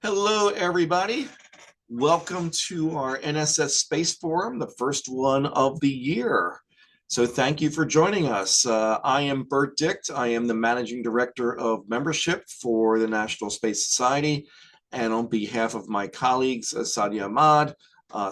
Hello, everybody. Welcome to our NSS Space Forum, the first one of the year. So thank you for joining us. I am Bert Dicht. I am the Managing Director of Membership for the National Space Society. And on behalf of my colleagues, Sadia Ahmad,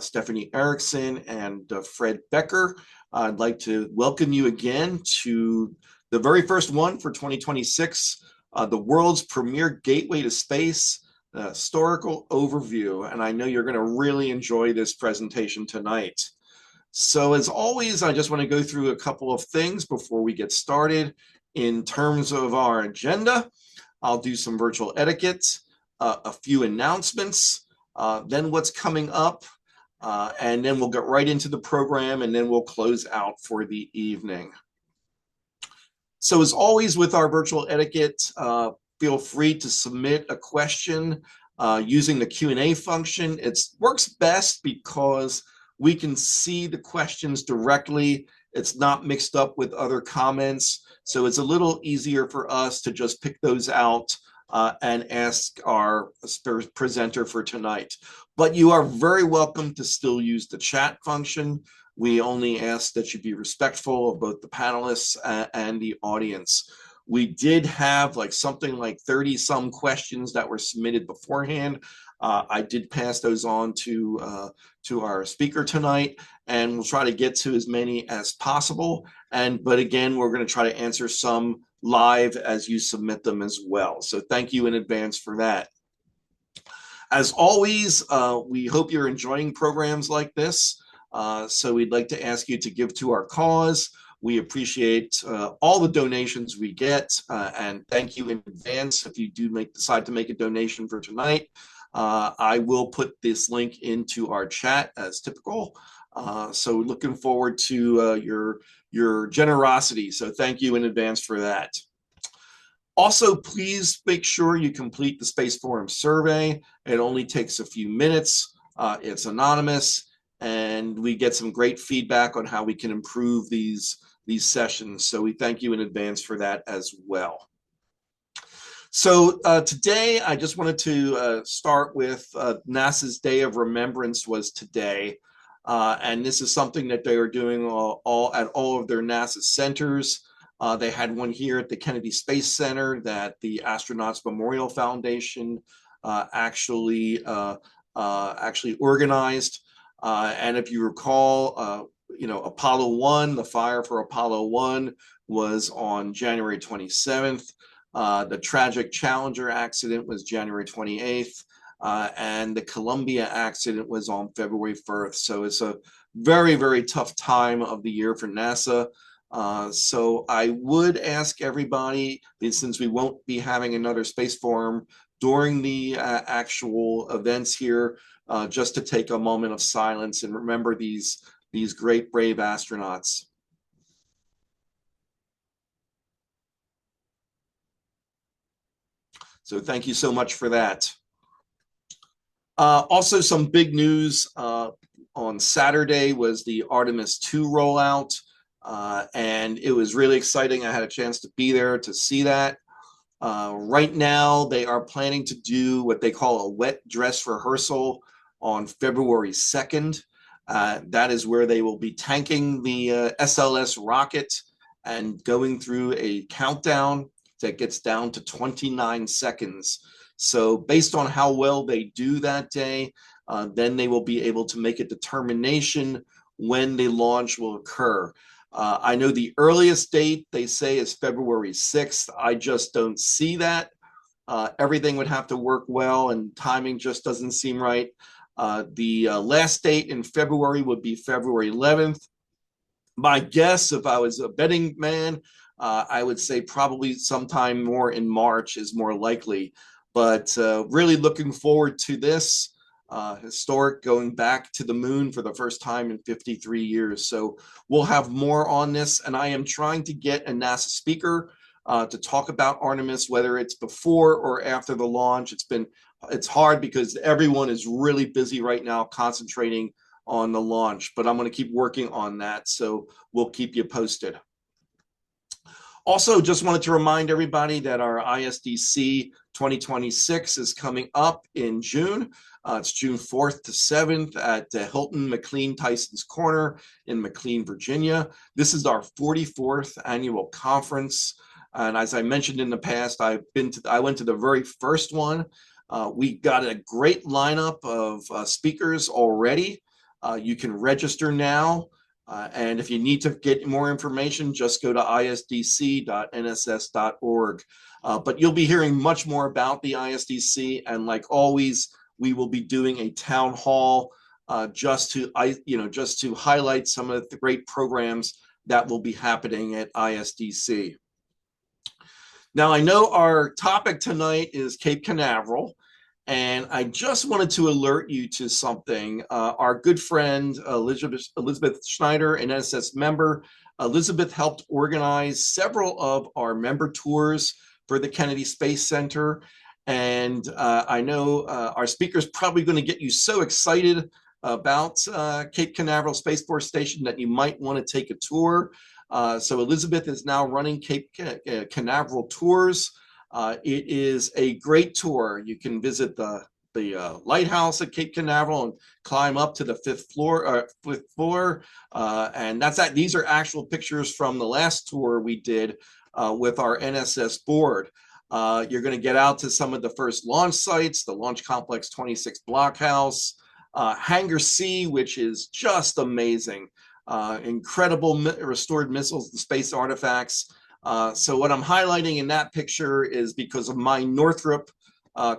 Stephanie Erickson, and Fred Becker, I'd like to welcome you again to the very first one for 2026, the world's premier gateway to space, historical overview, and I know you're going to really enjoy this presentation tonight. So as always, I just want to go through a couple of things before we get started. In terms of our agenda, I'll do some virtual etiquette, a few announcements, then what's coming up, and then we'll get right into the program, and then we'll close out for the evening. So as always with our virtual etiquette, feel free to submit a question using the Q&A function. It works best because we can see the questions directly. It's not mixed up with other comments. So it's a little easier for us to just pick those out and ask our presenter for tonight. But you are very welcome to still use the chat function. We only ask that you be respectful of both the panelists and the audience. We did have something like 30 some questions that were submitted beforehand. I did pass those on to our speaker tonight, and we'll try to get to as many as possible. But again, we're going to try to answer some live as you submit them as well. So thank you in advance for that. As always, we hope you're enjoying programs like this. So we'd like to ask you to give to our cause. We appreciate all the donations we get, and thank you in advance if you do decide to make a donation for tonight. I will put this link into our chat as typical. So looking forward to your generosity. So thank you in advance for that. Also, please make sure you complete the Space Forum survey. It only takes a few minutes. It's anonymous, and we get some great feedback on how we can improve these sessions. So we thank you in advance for that as well. So today, I just wanted to start with NASA's Day of Remembrance was today. And this is something that they are doing at all of their NASA centers. They had one here at the Kennedy Space Center that the Astronauts Memorial Foundation actually organized. And if you recall, Apollo 1, the fire for Apollo 1 was on January 27th. The tragic Challenger accident was January 28th. And the Columbia accident was on February 1st. So it's a very, very tough time of the year for NASA. So I would ask everybody, since we won't be having another Space Forum during the actual events here, just to take a moment of silence and remember these great, brave astronauts. So thank you so much for that. Also, some big news on Saturday was the Artemis II rollout, and it was really exciting. I had a chance to be there to see that. Right now, they are planning to do what they call a wet dress rehearsal on February 2nd. That is where they will be tanking the SLS rocket and going through a countdown that gets down to 29 seconds. So based on how well they do that day, then they will be able to make a determination when the launch will occur. I know the earliest date they say is February 6th. I just don't see that. Everything would have to work well, and timing just doesn't seem right. The last date in February would be February 11th. My guess, if I was a betting man, I would say probably sometime more in March is more likely. But really looking forward to this. Historic, going back to the moon for the first time in 53 years. So we'll have more on this, and I am trying to get a NASA speaker to talk about Artemis, whether it's before or after the launch. It's hard because everyone is really busy right now concentrating on the launch, but I'm going to keep working on that, so we'll keep you posted. Also, just wanted to remind everybody that our ISDC 2026 is coming up in June. It's June 4th to 7th at Hilton McLean Tyson's Corner in McLean, Virginia. This is our 44th annual conference. And as I mentioned in the past, I went to the very first one. We got a great lineup of speakers already. You can register now. And if you need to get more information, just go to isdc.nss.org. But you'll be hearing much more about the ISDC. And like always, we will be doing a town hall just to highlight some of the great programs that will be happening at ISDC. Now, I know our topic tonight is Cape Canaveral. And I just wanted to alert you to something. Our good friend, Elizabeth Schneider, an NSS member, Elizabeth helped organize several of our member tours for the Kennedy Space Center. And I know our speaker is probably going to get you so excited about Cape Canaveral Space Force Station that you might want to take a tour. So Elizabeth is now running Cape Canaveral tours. It is a great tour. You can visit the lighthouse at Cape Canaveral and climb up to the fifth floor. And these are actual pictures from the last tour we did with our NSS board. You're going to get out to some of the first launch sites, the Launch Complex 26 Blockhouse, Hangar C, which is just amazing. Incredible restored missiles and space artifacts. So what I'm highlighting in that picture is because of my Northrop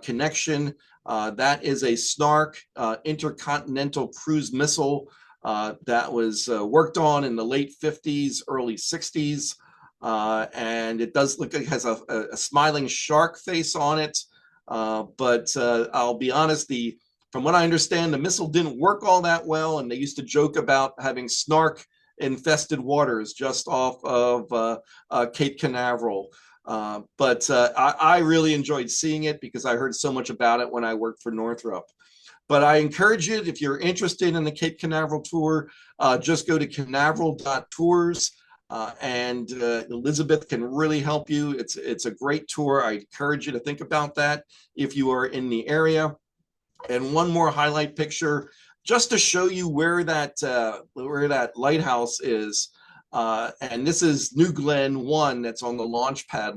connection. That is a SNARC intercontinental cruise missile that was worked on in the late 50s, early 60s. And it does look like it has a smiling shark face on it. But I'll be honest, from what I understand, the missile didn't work all that well. And they used to joke about having SNARC infested waters just off of Cape Canaveral. But I really enjoyed seeing it because I heard so much about it when I worked for Northrop. But I encourage you, if you're interested in the Cape Canaveral tour, just go to canaveral.tours and Elizabeth can really help you. It's a great tour. I encourage you to think about that if you are in the area. And one more highlight picture, just to show you where that lighthouse is. And this is New Glenn 1 that's on the launch pad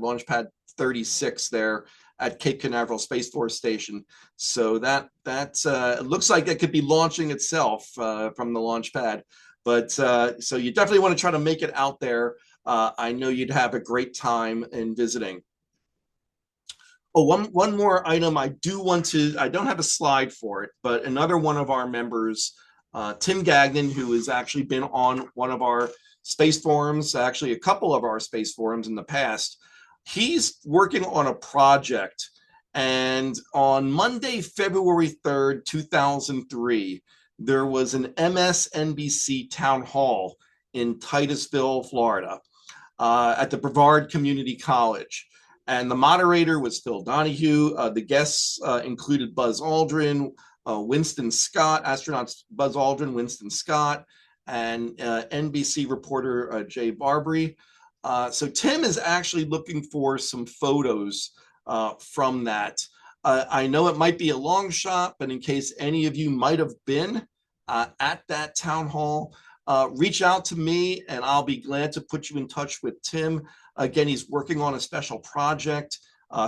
36 there at Cape Canaveral Space Force Station. So that it looks like it could be launching itself from the launch pad. But so you definitely want to try to make it out there. I know you'd have a great time in visiting. Oh, one more item I don't have a slide for it, but another one of our members, Tim Gagnon, who has actually been on one of our space forums, actually a couple of our space forums in the past, he's working on a project. And on Monday, February 3rd, 2003, there was an MSNBC town hall in Titusville, Florida, at the Brevard Community College. And the moderator was Phil Donahue. The guests included Buzz Aldrin, Winston Scott, astronauts Buzz Aldrin, Winston Scott, and NBC reporter Jay Barbary. So Tim is actually looking for some photos from that. I know it might be a long shot, but in case any of you might have been at that town hall, reach out to me and I'll be glad to put you in touch with Tim. Again, he's working on a special project.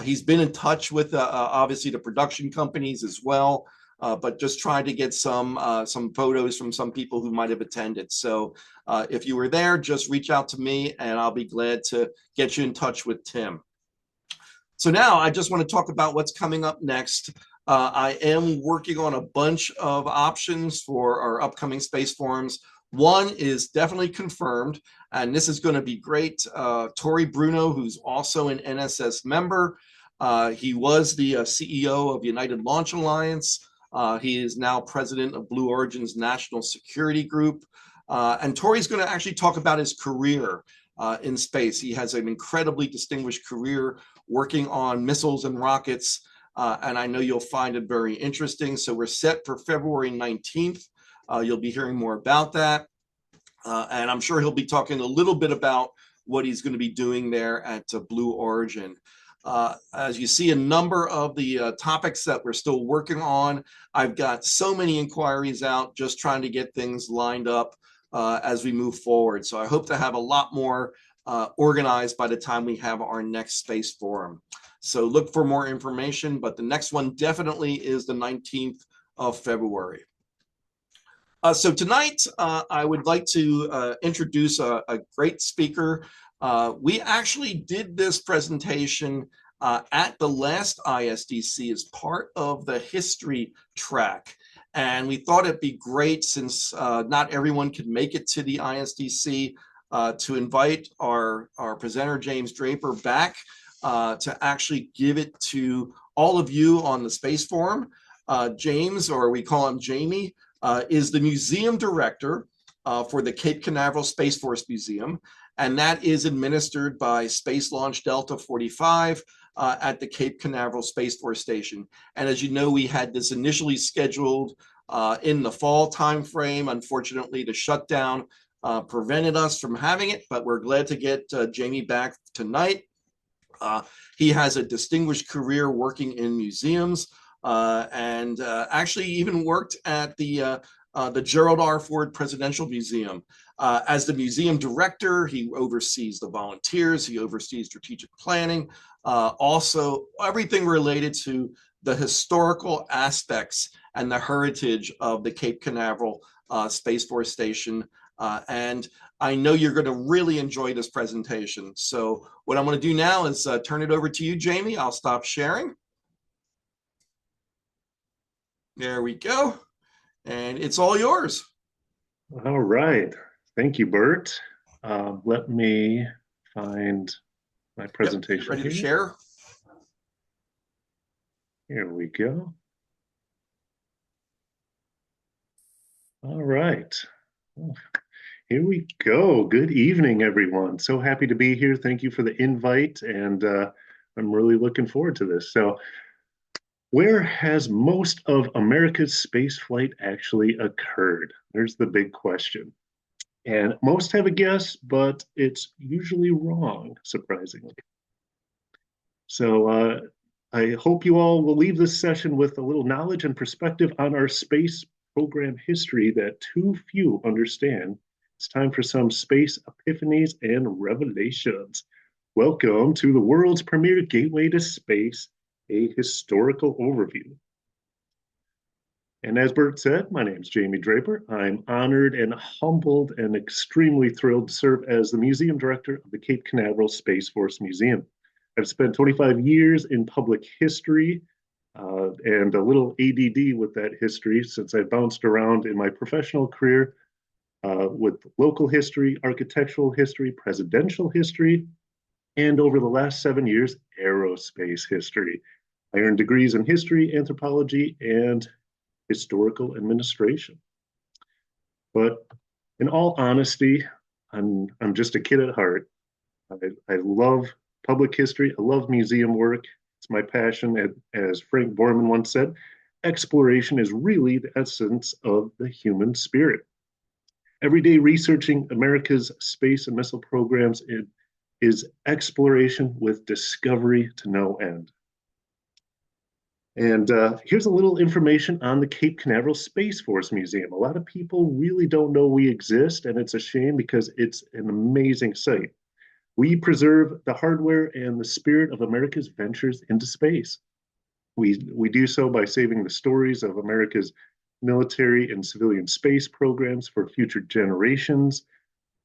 He's been in touch with obviously the production companies as well, but just trying to get some photos from some people who might have attended. So if you were there, just reach out to me and I'll be glad to get you in touch with Tim. So now I just want to talk about what's coming up next. I am working on a bunch of options for our upcoming space forums. One is definitely confirmed, and this is going to be great. Tori Bruno, who's also an NSS member, he was the CEO of United Launch Alliance. He is now president of Blue Origin's National Security Group. And Tori's going to actually talk about his career in space. He has an incredibly distinguished career working on missiles and rockets, and I know you'll find it very interesting. So we're set for February 19th. You'll be hearing more about that. And I'm sure he'll be talking a little bit about what he's going to be doing there at Blue Origin. As you see, a number of the topics that we're still working on. I've got so many inquiries out, just trying to get things lined up as we move forward. So I hope to have a lot more organized by the time we have our next space forum. So look for more information, but the next one definitely is the 19th of February. So tonight, I would like to introduce a great speaker. We actually did this presentation at the last ISDC as part of the history track. And we thought it'd be great, since not everyone could make it to the ISDC, to invite our presenter, James Draper, back to actually give it to all of you on the Space Forum. James, or we call him Jamie, is the museum director for the Cape Canaveral Space Force Museum, and that is administered by Space Launch Delta 45 at the Cape Canaveral Space Force Station. And as you know, we had this initially scheduled in the fall timeframe. Unfortunately, the shutdown prevented us from having it, but we're glad to get Jamie back tonight. He has a distinguished career working in museums, and actually even worked at the Gerald R. Ford Presidential Museum. As the museum director, he oversees the volunteers, he oversees strategic planning, also everything related to the historical aspects and the heritage of the Cape Canaveral Space Force Station. And I know you're going to really enjoy this presentation. So what I'm going to do now is turn it over to you, Jamie. I'll stop sharing. There we go. And it's all yours. All right. Thank you, Bert. Let me find my presentation. Yep, ready to share? Here we go. All right. Here we go. Good evening, everyone. So happy to be here. Thank you for the invite, and I'm really looking forward to this. So, where has most of America's spaceflight actually occurred? There's the big question. And most have a guess, but it's usually wrong, surprisingly. So I hope you all will leave this session with a little knowledge and perspective on our space program history that too few understand. It's time for some space epiphanies and revelations. Welcome to the world's premier gateway to space, a historical overview. And as Bert said, my name is Jamie Draper. I'm honored and humbled and extremely thrilled to serve as the museum director of the Cape Canaveral Space Force Museum. I've spent 25 years in public history and a little ADD with that history, since I bounced around in my professional career with local history, architectural history, presidential history, and over the last 7 years, aerospace history. I earned degrees in history, anthropology, and historical administration. But in all honesty, I'm just a kid at heart. I love public history. I love museum work. It's my passion. As Frank Borman once said, exploration is really the essence of the human spirit. Every day researching America's space and missile programs is exploration with discovery to no end. And here's a little information on the Cape Canaveral Space Force Museum. A lot of people really don't know we exist, and it's a shame because it's an amazing site. We preserve the hardware and the spirit of America's ventures into space. We do so by saving the stories of America's military and civilian space programs for future generations.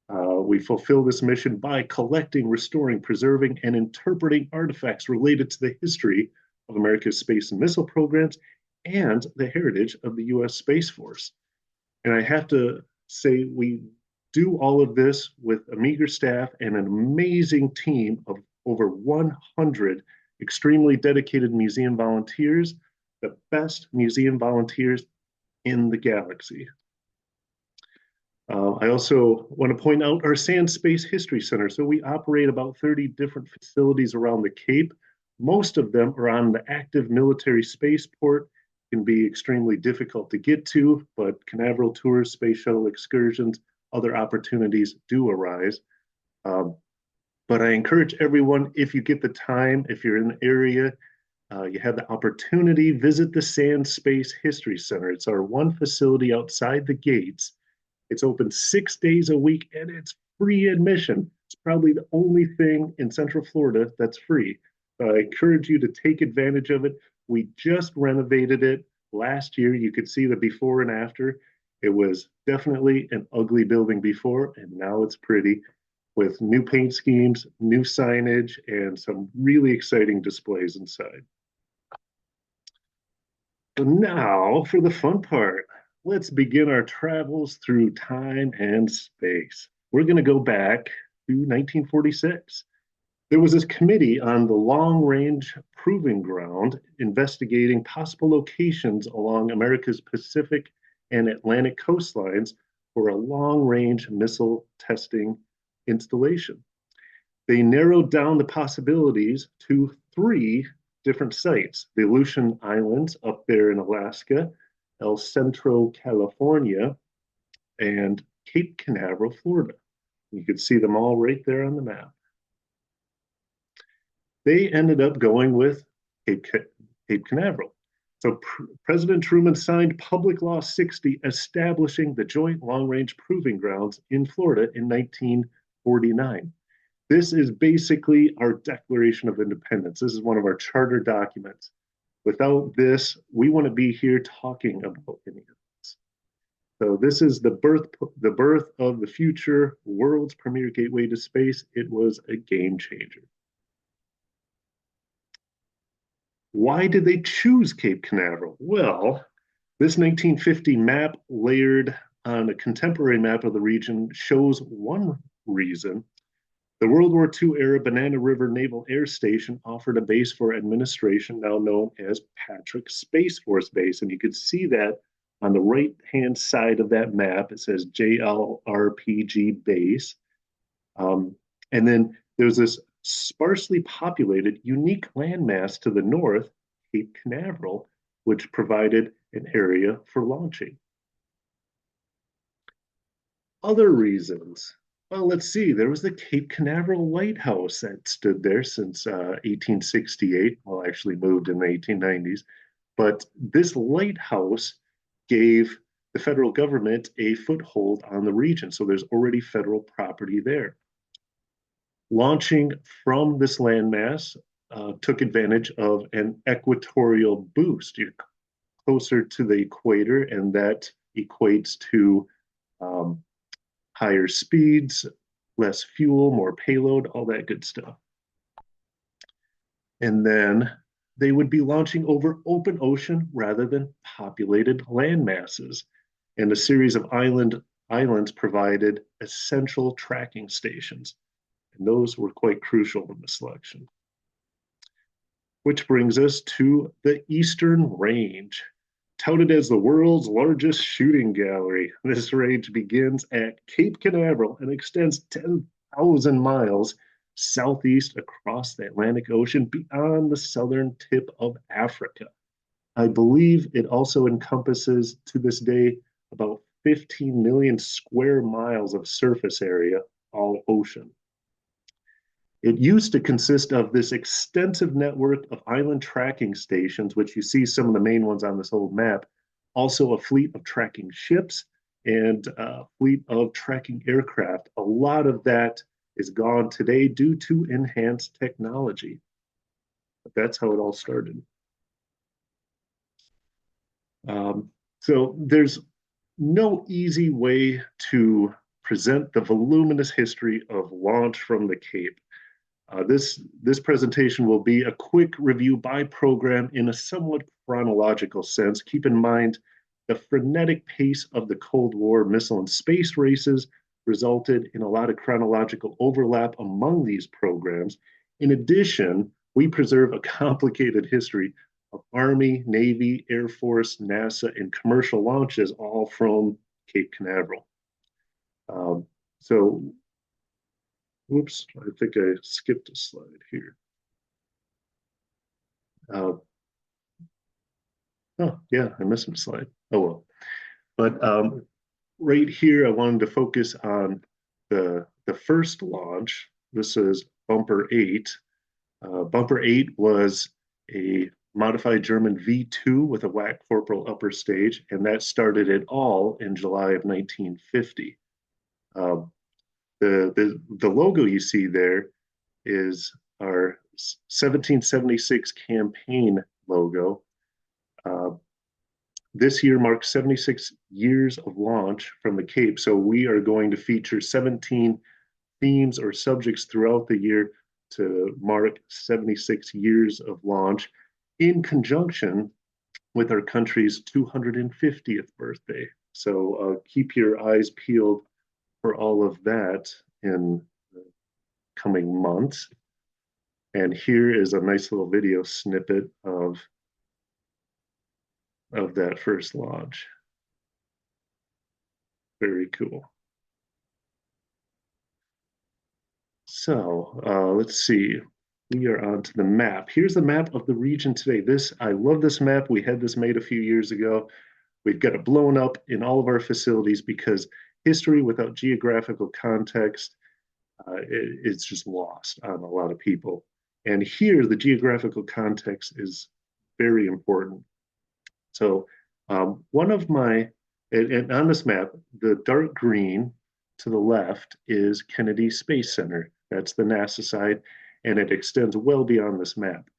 We fulfill this mission by collecting, restoring, preserving, and interpreting artifacts related to the history of America's space and missile programs and the heritage of the U.S. Space Force. And I have to say, we do all of this with a meager staff and an amazing team of over 100 extremely dedicated museum volunteers, the best museum volunteers in the galaxy. I also want to point out our Sand Space History Center. So we operate about 30 different facilities around the Cape. Most of them are on the active military spaceport. Can be extremely difficult to get to, but Canaveral tours, space shuttle excursions, other opportunities do arise. But I encourage everyone, if you get the time, if you're in the area, you have the opportunity, visit the Sand Space History Center. It's our one facility outside the gates. It's open 6 days a week and it's free admission. It's probably the only thing in Central Florida that's free. I encourage you to take advantage of it. We just renovated it last year. You could see the before and after. It was definitely an ugly building before, and now it's pretty with new paint schemes, new signage, and some really exciting displays inside. So now for the fun part. Let's begin our travels through time and space. We're going to go back to 1946. There was this committee on the Long Range Proving Ground investigating possible locations along America's Pacific and Atlantic coastlines for a long range missile testing installation. They narrowed down the possibilities to 3 different sites: the Aleutian Islands up there in Alaska, El Centro, California, and Cape Canaveral, Florida. You could see them all right there on the map. They ended up going with Cape Canaveral. So President Truman signed Public Law 60, establishing the Joint Long Range Proving Grounds in Florida in 1949. This is basically our Declaration of Independence. This is one of our charter documents. Without this, we wouldn't be here talking about any of this. So this is the birth of the future world's premier gateway to space. It was a game changer. Why did they choose Cape Canaveral? Well, this 1950 map layered on a contemporary map of the region shows one reason. The World War II era Banana River Naval Air Station offered a base for administration now known as Patrick Space Force Base. And you could see that on the right-hand side of that map. It says JLRPG base. And then there's this sparsely populated, unique landmass to the north, Cape Canaveral, which provided an area for launching. Other reasons. Well, let's see. There was the Cape Canaveral Lighthouse that stood there since 1868. Well, actually moved in the 1890s. But this lighthouse gave the federal government a foothold on the region. So there's already federal property there. Launching from this landmass took advantage of an equatorial boost. You're closer to the equator, and that equates to higher speeds, less fuel, more payload, all that good stuff. And then they would be launching over open ocean rather than populated land masses. And a series of islands provided essential tracking stations. And those were quite crucial in the selection. Which brings us to the Eastern Range. Touted as the world's largest shooting gallery, this range begins at Cape Canaveral and extends 10,000 miles southeast across the Atlantic Ocean beyond the southern tip of Africa. I believe it also encompasses, to this day, about 15 million square miles of surface area, all ocean. It used to consist of this extensive network of island tracking stations, which you see some of the main ones on this old map, also a fleet of tracking ships and a fleet of tracking aircraft. A lot of that is gone today due to enhanced technology. But that's how it all started. So there's no easy way to present the voluminous history of launch from the Cape. This presentation will be a quick review by program in a somewhat chronological sense. Keep in mind the frenetic pace of the Cold War missile and space races resulted in a lot of chronological overlap among these programs. In addition, we preserve a complicated history of Army, Navy, Air Force, NASA, and commercial launches, all from Cape Canaveral. Oops, I think I skipped a slide here. Oh, yeah, I missed a slide. Oh, well. But right here, I wanted to focus on the first launch. This is Bumper 8. Bumper 8 was a modified German V2 with a WAC corporal upper stage, and that started it all in July of 1950. Uh, the logo you see there is our 1776 campaign logo. Uh, this year marks 76 years of launch from the Cape, so we are going to feature 17 themes or subjects throughout the year to mark 76 years of launch in conjunction with our country's 250th birthday. So keep your eyes peeled for all of that in the coming months. And here is a nice little video snippet of that first launch. Very cool. So let's see. We are onto the map. Here's the map of the region today. I love this map. We had this made a few years ago. We've got it blown up in all of our facilities because history without geographical context, it's just lost on a lot of people. And here, the geographical context is very important. So one of my, and on this map, the dark green to the left is Kennedy Space Center. That's the NASA side, and it extends well beyond this map.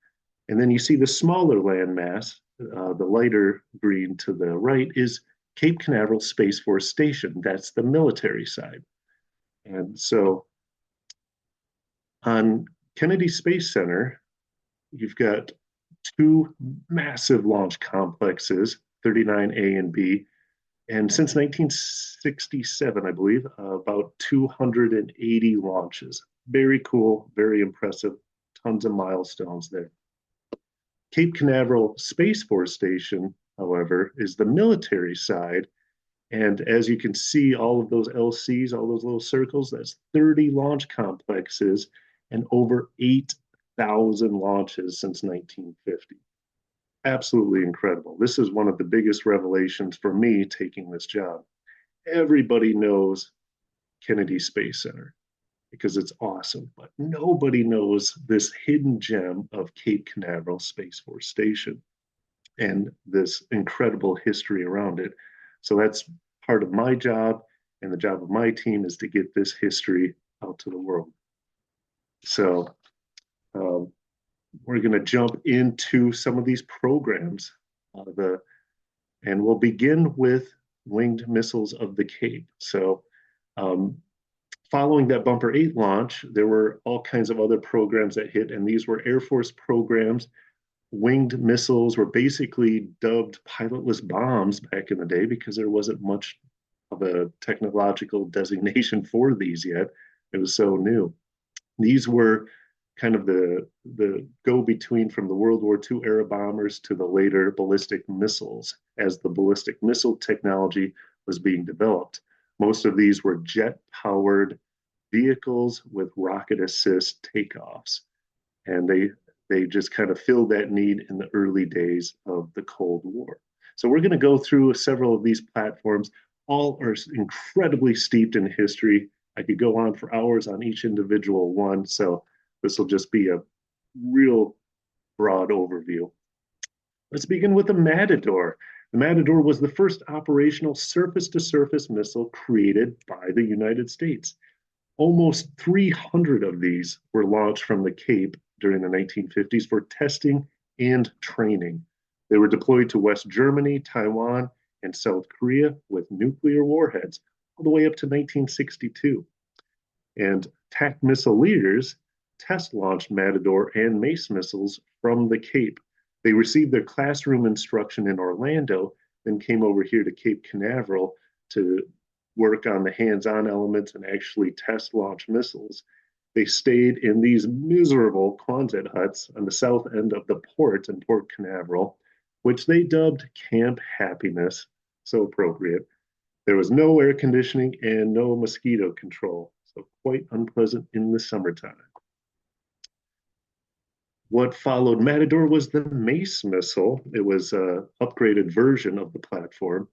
And then you see the smaller landmass, the lighter green to the right, is Cape Canaveral Space Force Station. That's the military side. And so on Kennedy Space Center, you've got two massive launch complexes, 39A and B. And since 1967, I believe, about 280 launches. Very cool, very impressive, tons of milestones there. Cape Canaveral Space Force Station, however, is the military side. And as you can see, all of those LCs, all those little circles, that's 30 launch complexes and over 8,000 launches since 1950. Absolutely incredible. This is one of the biggest revelations for me taking this job. Everybody knows Kennedy Space Center because it's awesome, but nobody knows this hidden gem of Cape Canaveral Space Force Station and this incredible history around it. So that's part of my job, and the job of my team is to get this history out to the world. So we're going to jump into some of these programs, and we'll begin with winged missiles of the Cape. So following that Bumper 8 launch, there were all kinds of other programs that hit, and these were Air Force programs. Winged missiles were basically dubbed pilotless bombs back in the day because there wasn't much of a technological designation for these yet. It was so new. These were kind of the go-between from the World War II era bombers to the later ballistic missiles as the ballistic missile technology was being developed. Most of these were jet-powered vehicles with rocket assist takeoffs. And they just kind of filled that need in the early days of the Cold War. So we're going to go through several of these platforms. All are incredibly steeped in history. I could go on for hours on each individual one. So this will just be a real broad overview. Let's begin with the Matador. The Matador was the first operational surface-to-surface missile created by the United States. Almost 300 of these were launched from the Cape during the 1950s for testing and training. They were deployed to West Germany, Taiwan, and South Korea with nuclear warheads all the way up to 1962. And TAC missileers test-launched Matador and Mace missiles from the Cape. They received their classroom instruction in Orlando, then came over here to Cape Canaveral to work on the hands-on elements and actually test launch missiles. They stayed in these miserable Quonset huts on the south end of the port in Port Canaveral, which they dubbed Camp Happiness, so appropriate. There was no air conditioning and no mosquito control, so quite unpleasant in the summertime. What followed Matador was the Mace missile. It was an upgraded version of the platform.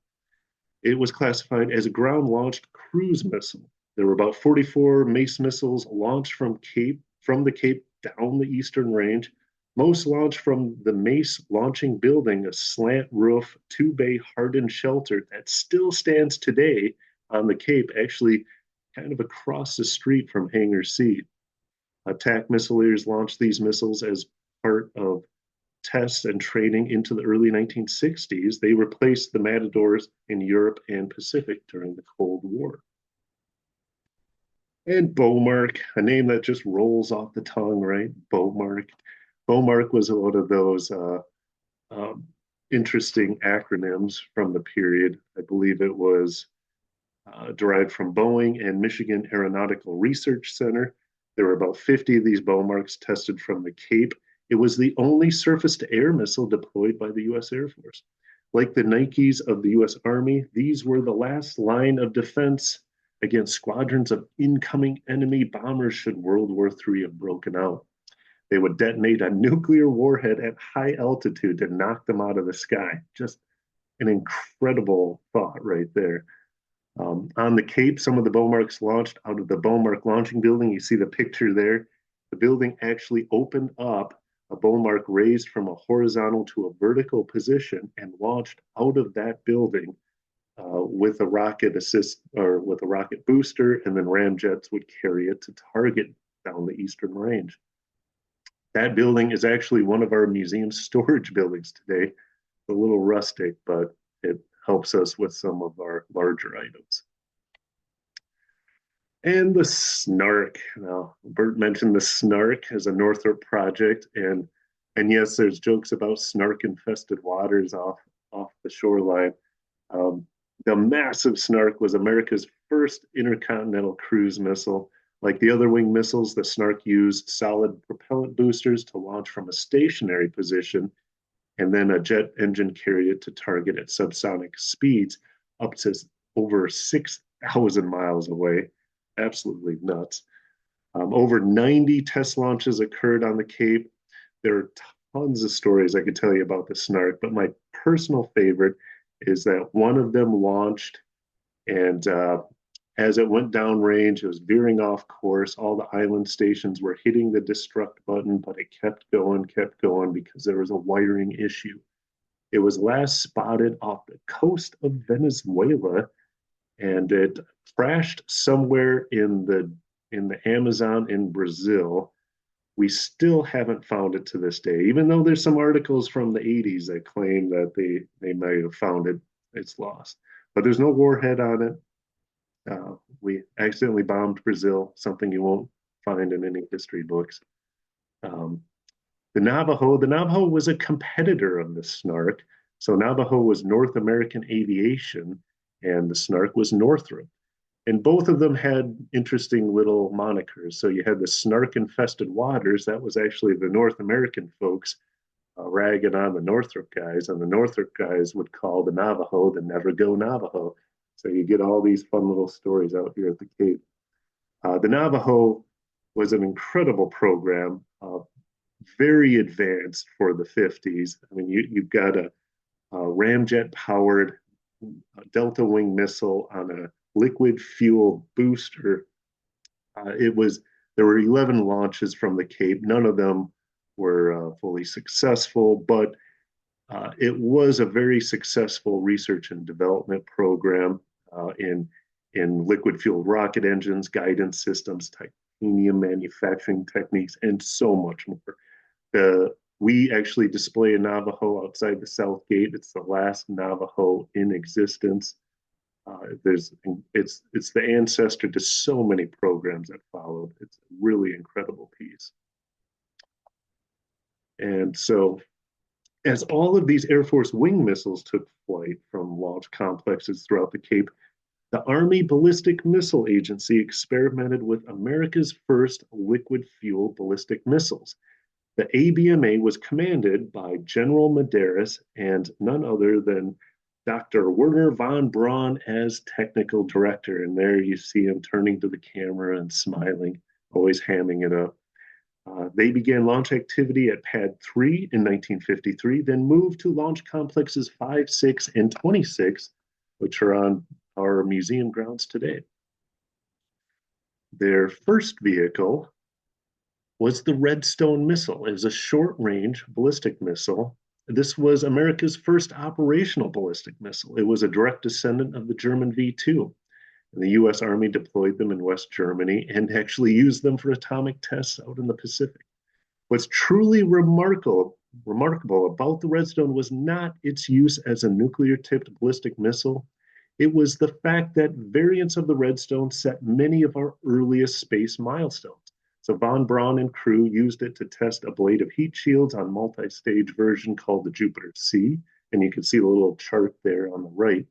It was classified as a ground-launched cruise missile. There were about 44 Mace missiles launched from Cape from the Cape down the eastern range. Most launched from the Mace Launching Building, a slant roof, two-bay hardened shelter that still stands today on the Cape, actually kind of across the street from Hangar C. Attack missileers launched these missiles as part of tests and training into the early 1960s. They replaced the Matadors in Europe and Pacific during the Cold War. And Beaumark, a name that just rolls off the tongue, right? Beaumark. Beaumark was one of those interesting acronyms from the period. I believe it was derived from Boeing and Michigan Aeronautical Research Center. There were about 50 of these Beaumarks tested from the Cape. It was the only surface-to-air missile deployed by the U.S. Air Force. Like the Nikes of the U.S. Army, these were the last line of defense against squadrons of incoming enemy bombers should World War III have broken out. They would detonate a nuclear warhead at high altitude to knock them out of the sky. Just an incredible thought right there. On the Cape, some of the Beaumarks launched out of the Beaumark Launching Building. You see the picture there. The building actually opened up, a Beaumark raised from a horizontal to a vertical position and launched out of that building with a rocket assist or with a rocket booster, and then ramjets would carry it to target down the eastern range. That building is actually one of our museum storage buildings today. A little rustic, but it helps us with some of our larger items. And the Snark. Now, Bert mentioned the Snark as a Northrop project, and yes, there's jokes about snark-infested waters off the shoreline. The massive Snark was America's first intercontinental cruise missile. Like the other wing missiles, the Snark used solid propellant boosters to launch from a stationary position, and then a jet engine carried it to target at subsonic speeds up to over 6,000 miles away. Absolutely nuts. Over 90 test launches occurred on the Cape. There are tons of stories I could tell you about the Snark, but my personal favorite is that one of them launched, and as it went downrange, it was veering off course. All the island stations were hitting the destruct button, but it kept going because there was a wiring issue. It was last spotted off the coast of Venezuela, and it crashed somewhere in the Amazon in Brazil. We still haven't found it to this day, even though there's some articles from the 80s that claim that they may have found it. It's lost, but there's no warhead on it. We accidentally bombed Brazil, something you won't find in any history books. The Navajo was a competitor of the Snark. So Navajo was North American Aviation, and the Snark was Northrop. And both of them had interesting little monikers. So you had the Snark-infested waters. That was actually the North American folks ragging on the Northrop guys, and the Northrop guys would call the Navajo the Never Go Navajo. So you get all these fun little stories out here at the Cape. The Navajo was an incredible program, very advanced for the 50s. I mean, you've got a ramjet-powered delta wing missile on a liquid fuel booster. There were 11 launches from the Cape. None of them were fully successful, but it was a very successful research and development program in liquid fueled rocket engines, guidance systems, titanium manufacturing techniques, and so much more. We actually display a Navajo outside the South Gate. It's the last Navajo in existence. It's the ancestor to so many programs that followed. It's a really incredible piece. And so, as all of these Air Force wing missiles took flight from launch complexes throughout the Cape, the Army Ballistic Missile Agency experimented with America's first liquid fuel ballistic missiles. The ABMA was commanded by General Medeiros and none other than Dr. Werner von Braun as technical director. And there you see him turning to the camera and smiling, always hamming it up. They began launch activity at Pad 3 in 1953, then moved to launch complexes 5, 6, and 26, which are on our museum grounds today. Their first vehicle was the Redstone missile. It was a short-range ballistic missile. This was America's first operational ballistic missile. It was a direct descendant of the German V-2. And the US Army deployed them in West Germany and actually used them for atomic tests out in the Pacific. What's truly remarkable about the Redstone was not its use as a nuclear-tipped ballistic missile. It was the fact that variants of the Redstone set many of our earliest space milestones. So von Braun and crew used it to test a blade of heat shields on multi-stage version called the Jupiter C, and you can see the little chart there on the right.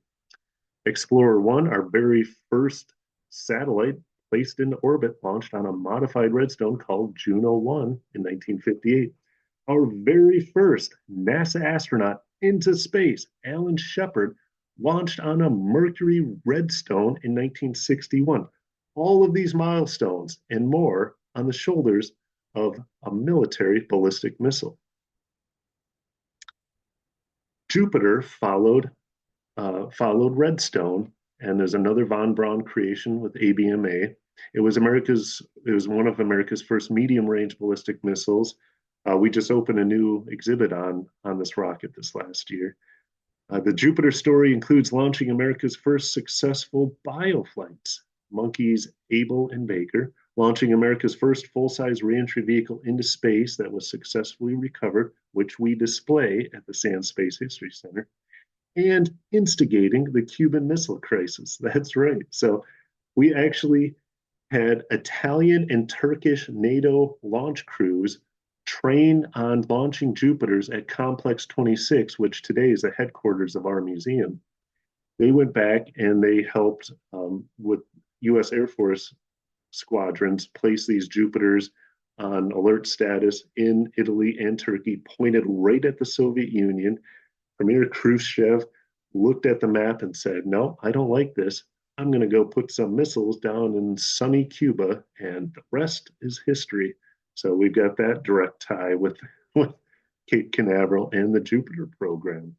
Explorer 1, our very first satellite placed into orbit, launched on a modified Redstone called Juno 1 in 1958. Our very first NASA astronaut into space, Alan Shepard, launched on a Mercury Redstone in 1961. All of these milestones and more on the shoulders of a military ballistic missile. Jupiter followed Redstone, and there's another von Braun creation with ABMA. It was one of America's first medium-range ballistic missiles. We just opened a new exhibit on this rocket this last year. The Jupiter story includes launching America's first successful bioflights, monkeys Able and Baker, launching America's first full-size reentry vehicle into space that was successfully recovered, which we display at the Sand Space History Center, and instigating the Cuban Missile Crisis. That's right. So we actually had Italian and Turkish NATO launch crews train on launching Jupiters at Complex 26, which today is the headquarters of our museum. They went back and they helped with U.S. Air Force squadrons place these Jupiters on alert status in Italy and Turkey, pointed right at the Soviet Union. Premier Khrushchev looked at the map and said, no, I don't like this. I'm going to go put some missiles down in sunny Cuba, and the rest is history. So we've got that direct tie with Cape Canaveral and the Jupiter program.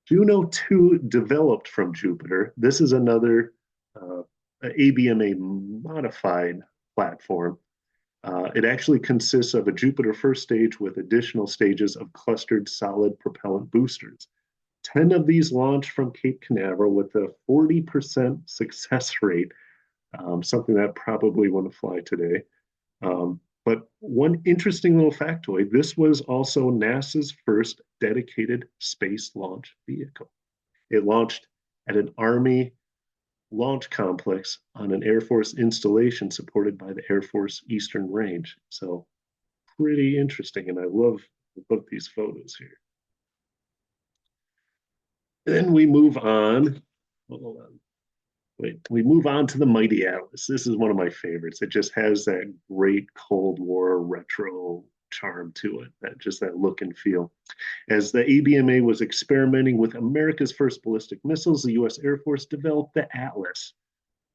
Juno 2 developed from Jupiter. This is another ABMA modified platform. It actually consists of a Jupiter first stage with additional stages of clustered solid propellant boosters. 10 of these launched from Cape Canaveral with a 40% success rate, something that probably wouldn't fly today. But one interesting little factoid, this was also NASA's first dedicated space launch vehicle. It launched at an Army launch complex on an Air Force installation supported by the Air Force Eastern Range. So pretty interesting, and I love these photos here. Then we move on. Hold on. We move on to the Mighty Atlas. This is one of my favorites. It just has that great Cold War retro charm to it, that look and feel. As the ABMA was experimenting with America's first ballistic missiles, the U.S. Air Force developed the Atlas.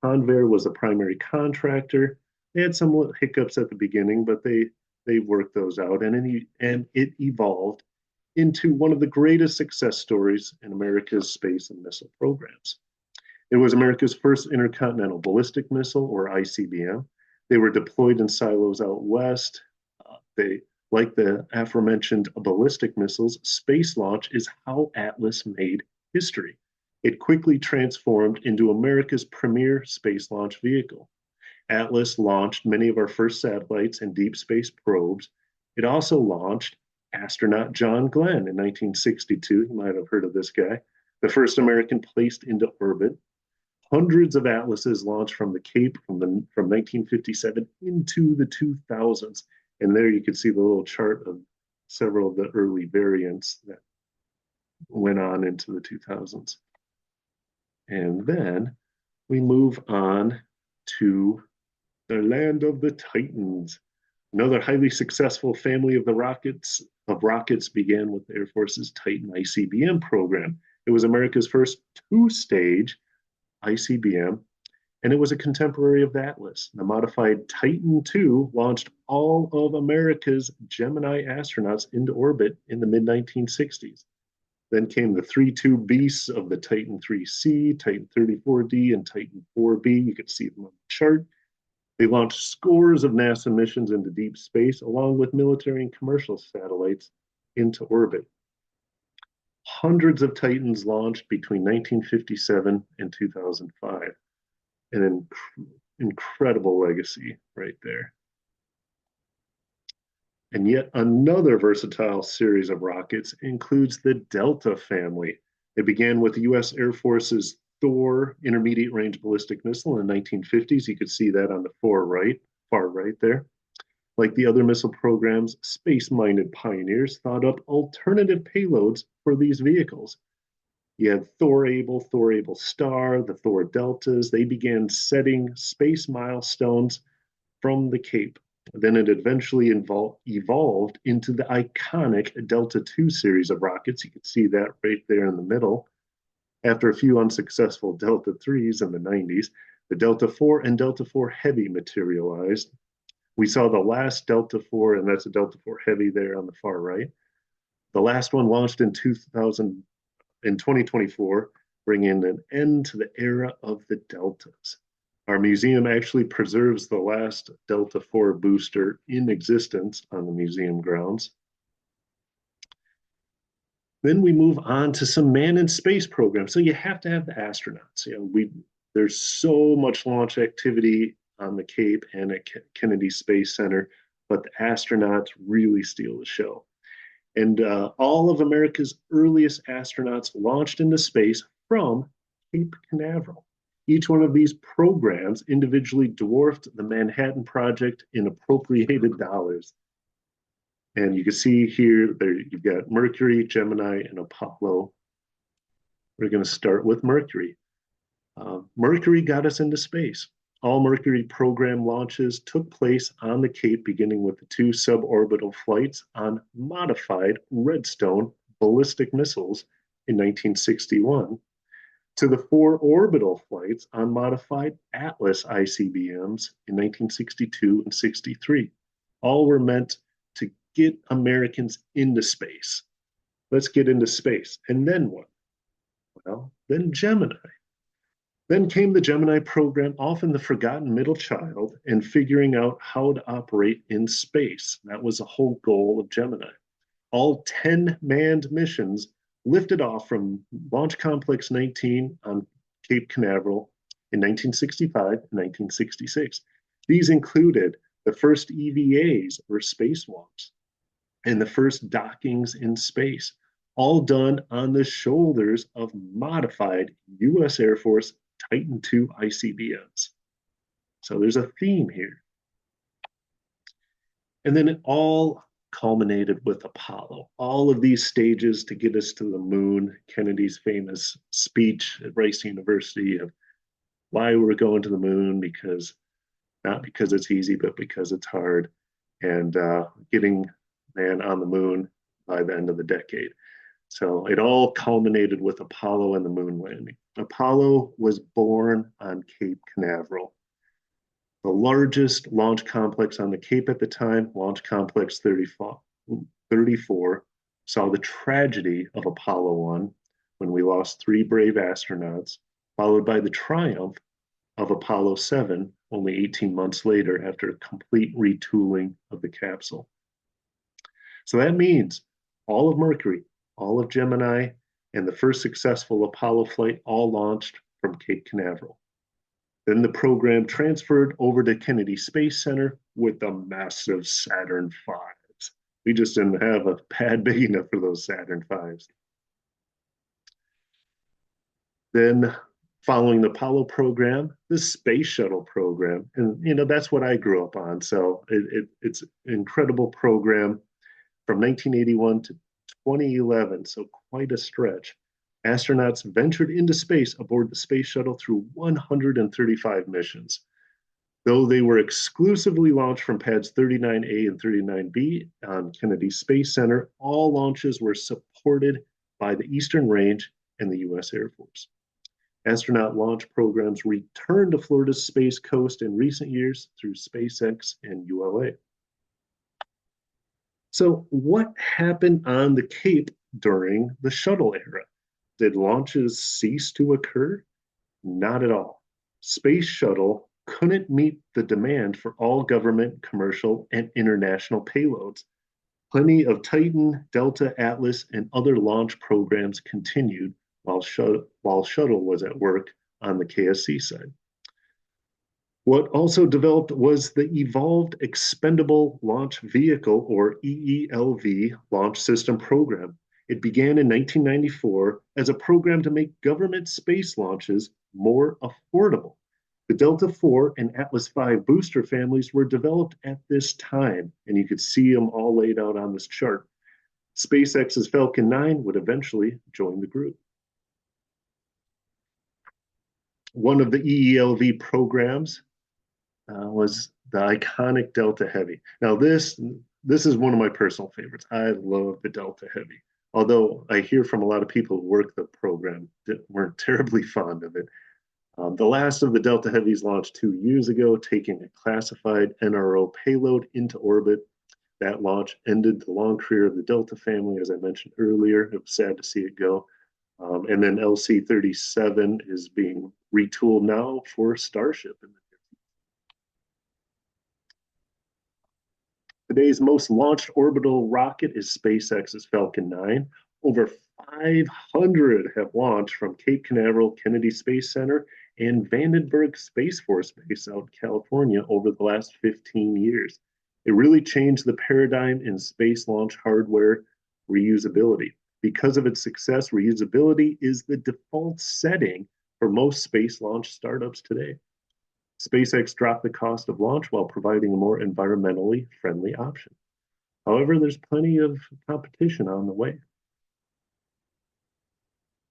Convair was a primary contractor. They had some hiccups at the beginning, but they worked those out, and it evolved into one of the greatest success stories in America's space and missile programs. It was America's first intercontinental ballistic missile, or ICBM. They were deployed in silos out west. Like the aforementioned ballistic missiles, space launch is how Atlas made history. It quickly transformed into America's premier space launch vehicle. Atlas launched many of our first satellites and deep space probes. It also launched astronaut John Glenn in 1962. You might have heard of this guy, the first American placed into orbit. Hundreds of Atlases launched from the Cape from 1957 into the 2000s. And there you can see the little chart of several of the early variants that went on into the 2000s. And then we move on to the land of the Titans. Another highly successful family of rockets began with the Air Force's Titan ICBM program. It was America's first two-stage ICBM, and it was a contemporary of the Atlas. The modified Titan II launched all of America's Gemini astronauts into orbit in the mid-1960s. Then came the 3-2 beasts of the Titan 3C, Titan 34D, and Titan 4B. You can see them on the chart. They launched scores of NASA missions into deep space, along with military and commercial satellites into orbit. Hundreds of Titans launched between 1957 and 2005. An incredible legacy right there. And yet another versatile series of rockets includes the Delta family. It began with the US Air Force's Thor intermediate range ballistic missile in the 1950s. You could see that on the far right there. Like the other missile programs, space-minded pioneers thought up alternative payloads for these vehicles. You had Thor Able Star, the Thor Deltas. They began setting space milestones from the Cape. Then it eventually evolved into the iconic Delta II series of rockets. You can see that right there in the middle. After a few unsuccessful Delta IIIs in the 90s, the Delta IV and Delta IV Heavy materialized. We saw the last Delta IV, and that's a Delta IV Heavy there on the far right. The last one launched in 2024, bringing an end to the era of the Deltas. Our museum actually preserves the last Delta IV booster in existence on the museum grounds. Then we move on to some manned in space programs. So you have to have the astronauts. There's so much launch activity on the Cape and at Kennedy Space Center, but the astronauts really steal the show. And all of America's earliest astronauts launched into space from Cape Canaveral. Each one of these programs individually dwarfed the Manhattan Project in appropriated dollars. And you can see here, there you've got Mercury, Gemini, and Apollo. We're going to start with Mercury. Mercury got us into space. All Mercury program launches took place on the Cape, beginning with the 2 suborbital flights on modified Redstone ballistic missiles in 1961, to the 4 orbital flights on modified Atlas ICBMs in 1962 and 63. All were meant to get Americans into space. Let's get into space. And then what? Well, then Gemini. Then came the Gemini program, often the forgotten middle child, and figuring out how to operate in space. That was the whole goal of Gemini. All 10 manned missions lifted off from Launch Complex 19 on Cape Canaveral in 1965 and 1966. These included the first EVAs, or spacewalks, and the first dockings in space, all done on the shoulders of modified US Air Force Titan II ICBMs. So there's a theme here. And then it all culminated with Apollo. All of these stages to get us to the moon, Kennedy's famous speech at Rice University of why we're going to the moon, not because it's easy, but because it's hard, and getting man on the moon by the end of the decade. So it all culminated with Apollo and the moon landing. Apollo was born on Cape Canaveral, the largest launch complex on the Cape at the time. Launch Complex 34 saw the tragedy of Apollo 1 when we lost 3 brave astronauts, followed by the triumph of Apollo 7 only 18 months later after a complete retooling of the capsule. So that means all of Mercury, all of Gemini, and the first successful Apollo flight all launched from Cape Canaveral. Then the program transferred over to Kennedy Space Center with the massive Saturn V's. We just didn't have a pad big enough for those Saturn V's. Then following the Apollo program, the Space Shuttle program. And, that's what I grew up on. So it's an incredible program from 1981 to 2011, so quite a stretch. Astronauts ventured into space aboard the Space Shuttle through 135 missions. Though they were exclusively launched from pads 39A and 39B on Kennedy Space Center, all launches were supported by the Eastern Range and the US Air Force. Astronaut launch programs returned to Florida's Space Coast in recent years through SpaceX and ULA. So what happened on the Cape during the shuttle era? Did launches cease to occur? Not at all. Space Shuttle couldn't meet the demand for all government, commercial, and international payloads. Plenty of Titan, Delta, Atlas, and other launch programs continued while Shuttle was at work on the KSC side. What also developed was the Evolved Expendable Launch Vehicle, or EELV, launch system program. It began in 1994 as a program to make government space launches more affordable. The Delta IV and Atlas V booster families were developed at this time, and you could see them all laid out on this chart. SpaceX's Falcon 9 would eventually join the group. One of the EELV programs was the iconic Delta Heavy. Now, this is one of my personal favorites. I love the Delta Heavy, although I hear from a lot of people who work the program that weren't terribly fond of it. The last of the Delta Heavies launched 2 years ago, taking a classified NRO payload into orbit. That launch ended the long career of the Delta family, as I mentioned earlier. It was sad to see it go. And then LC-37 is being retooled now for Starship. Today's most launched orbital rocket is SpaceX's Falcon 9. Over 500 have launched from Cape Canaveral Kennedy Space Center and Vandenberg Space Force Base out in California over the last 15 years. It really changed the paradigm in space launch hardware reusability. Because of its success, reusability is the default setting for most space launch startups today. SpaceX dropped the cost of launch while providing a more environmentally friendly option. However, there's plenty of competition on the way.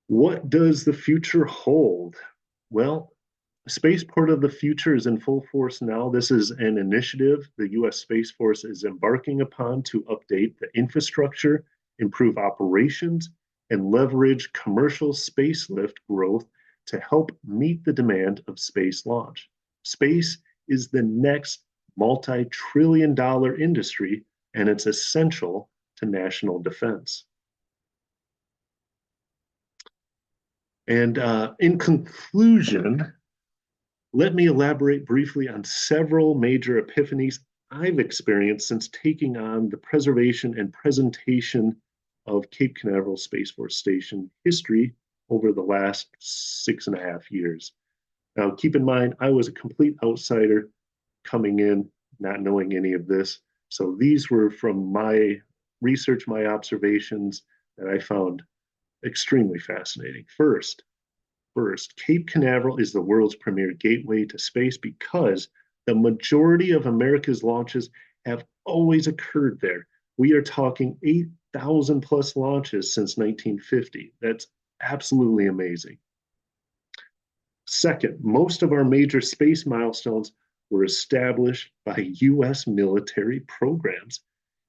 What does the future hold? Well, Spaceport of the Future is in full force now. This is an initiative the U.S. Space Force is embarking upon to update the infrastructure, improve operations, and leverage commercial spacelift growth to help meet the demand of space launch. Space is the next multi-trillion-dollar industry, and it's essential to national defense. And in conclusion, let me elaborate briefly on several major epiphanies I've experienced since taking on the preservation and presentation of Cape Canaveral Space Force Station history over the last 6.5 years. Now, keep in mind, I was a complete outsider coming in, not knowing any of this. So these were from my research, my observations that I found extremely fascinating. First, Cape Canaveral is the world's premier gateway to space because the majority of America's launches have always occurred there. We are talking 8,000 plus launches since 1950. That's absolutely amazing. Second, most of our major space milestones were established by US military programs.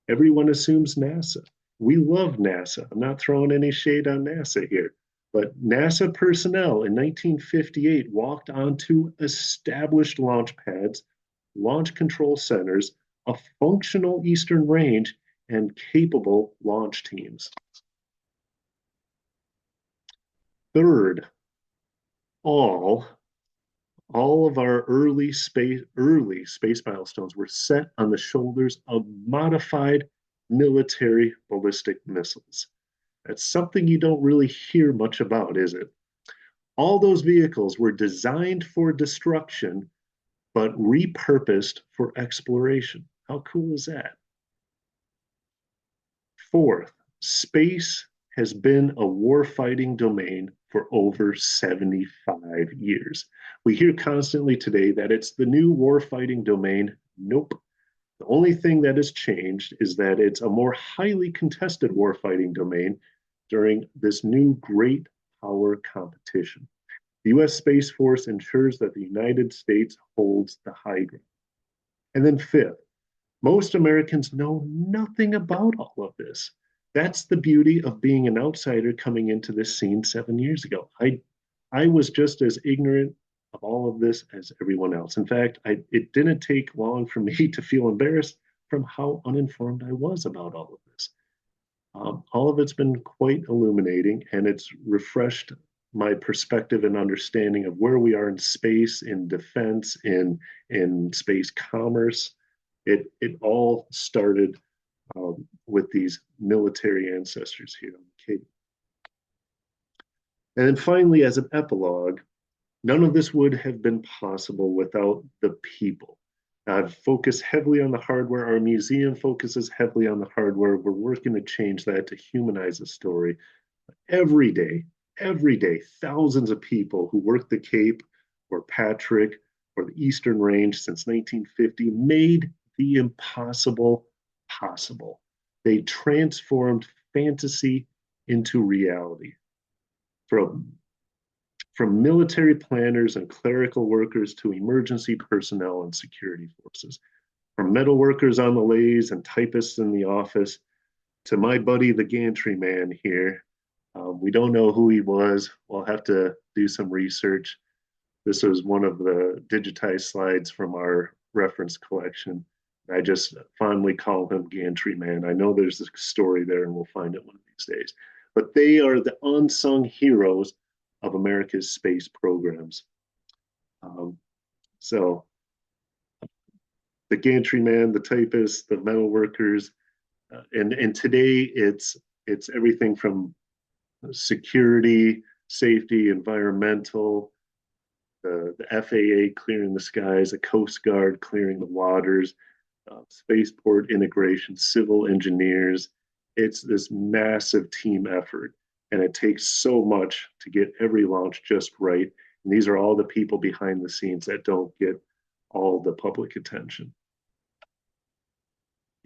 Everyone assumes NASA. We love NASA. I'm not throwing any shade on NASA here, but NASA personnel in 1958 walked onto established launch pads, launch control centers, a functional Eastern range, and capable launch teams. Third, all of our early space milestones were set on the shoulders of modified military ballistic missiles. That's something you don't really hear much about, is it? All those vehicles were designed for destruction, but repurposed for exploration. How cool is that? Fourth, space has been a warfighting domain for over 75 years. We hear constantly today that it's the new warfighting domain. Nope. The only thing that has changed is that it's a more highly contested warfighting domain during this new great power competition. The US Space Force ensures that the United States holds the high ground. And then fifth, most Americans know nothing about all of this. That's the beauty of being an outsider coming into this scene 7 years ago. I was just as ignorant of all of this as everyone else. In fact, it didn't take long for me to feel embarrassed from how uninformed I was about all of this. All of it's been quite illuminating, and it's refreshed my perspective and understanding of where we are in space, in defense, in space commerce. It all started with these military ancestors here on the Cape. And then finally, as an epilogue, none of this would have been possible without the people. I've focused heavily on the hardware. Our museum focuses heavily on the hardware. We're working to change that to humanize the story. Every day, thousands of people who work the Cape or Patrick or the Eastern Range since 1950 made the impossible possible. They transformed fantasy into reality. From military planners and clerical workers to emergency personnel and security forces, from metal workers on the lathes and typists in the office to my buddy, the gantry man here. We don't know who he was. We'll have to do some research. This was one of the digitized slides from our reference collection. I just fondly call him Gantry Man. I know there's a story there and we'll find it one of these days. But they are the unsung heroes of America's space programs. So the Gantry Man, the typists, the metal workers, and today it's everything from security, safety, environmental, the FAA clearing the skies, the Coast Guard clearing the waters, spaceport integration, civil engineers. It's this massive team effort, and it takes so much to get every launch just right. And these are all the people behind the scenes that don't get all the public attention.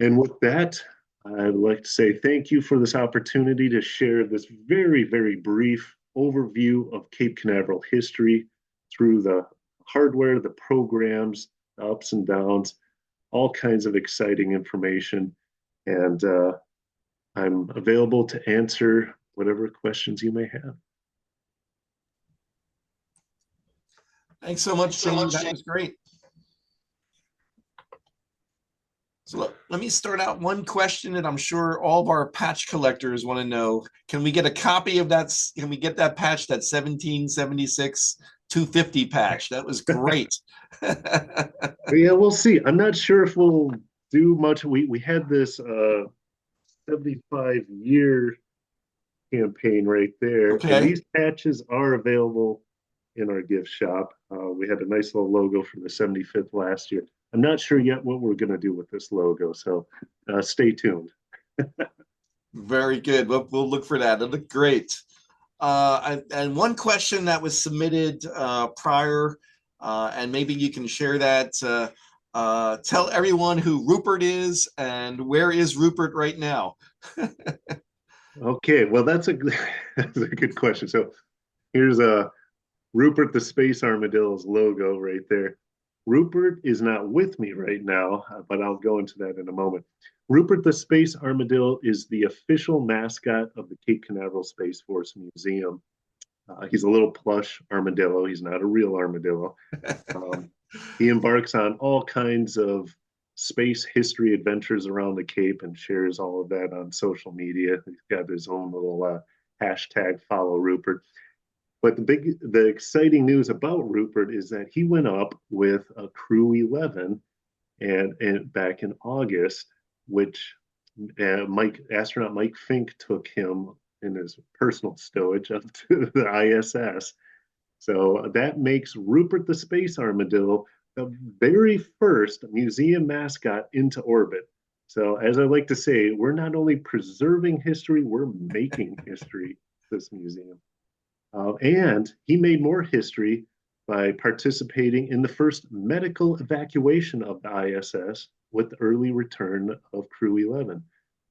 And with that, I'd like to say thank you for this opportunity to share this very, very brief overview of Cape Canaveral history through the hardware, the programs, the ups and downs, all kinds of exciting information. And I'm available to answer whatever questions you may have. Thanks so much, Jamie. That was great. So let me start out one question that I'm sure all of our patch collectors want to know. Can we get a copy of that? Can we get that patch, that 1776 250 patch? That was great. Yeah, we'll see. I'm not sure if we'll do much. We had this 75-year campaign right there. Okay. And these patches are available in our gift shop. We had a nice little logo for the 75th last year. I'm not sure yet what we're going to do with this logo, so stay tuned. Very good. We'll look for that. It looked great. And one question that was submitted prior, and maybe you can share that. Tell everyone who Rupert is and where is Rupert right now? Okay, well, that's a good question. So here's Rupert the Space Armadillo's logo right there. Rupert is not with me right now, but I'll go into that in a moment. Rupert the Space Armadillo is the official mascot of the Cape Canaveral Space Force Museum. He's a little plush armadillo. He's not a real armadillo. He embarks on all kinds of space history adventures around the Cape and shares all of that on social media. He's got his own little hashtag follow Rupert. But the exciting news about Rupert is that he went up with a Crew 11 and back in August, which astronaut Mike Fink took him in his personal stowage up to the ISS. So that makes Rupert the Space Armadillo the very first museum mascot into orbit. So as I like to say, we're not only preserving history, we're making history, this museum. And he made more history by participating in the first medical evacuation of the ISS with the early return of Crew 11.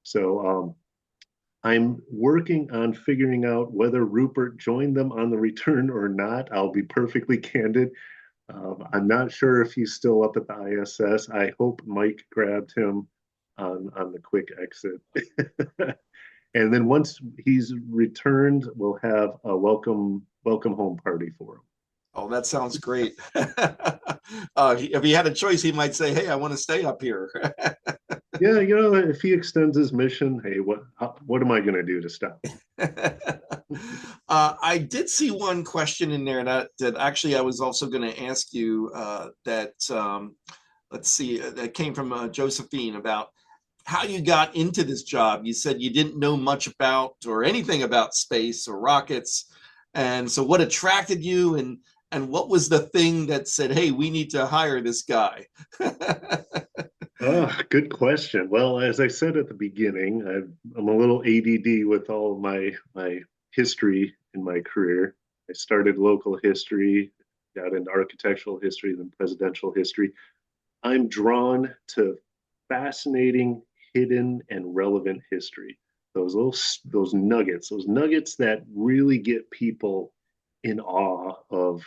So I'm working on figuring out whether Rupert joined them on the return or not. I'll be perfectly candid. I'm not sure if he's still up at the ISS. I hope Mike grabbed him on the quick exit. And then once he's returned, we'll have a welcome home party for him. Oh, that sounds great. If he had a choice, he might say, hey, I want to stay up here. Yeah, if he extends his mission, hey, what am I going to do to stop him? I did see one question in there that actually I was also going to ask you that let's see that came from Josephine about how you got into this job. You said you didn't know much about or anything about space or rockets, and so what attracted you, and what was the thing that said, "Hey, we need to hire this guy"? Good question. Well, as I said at the beginning, I'm a little ADD with all of my history in my career. I started local history, got into architectural history, then presidential history. I'm drawn to fascinating, hidden, and relevant history. Those nuggets that really get people in awe of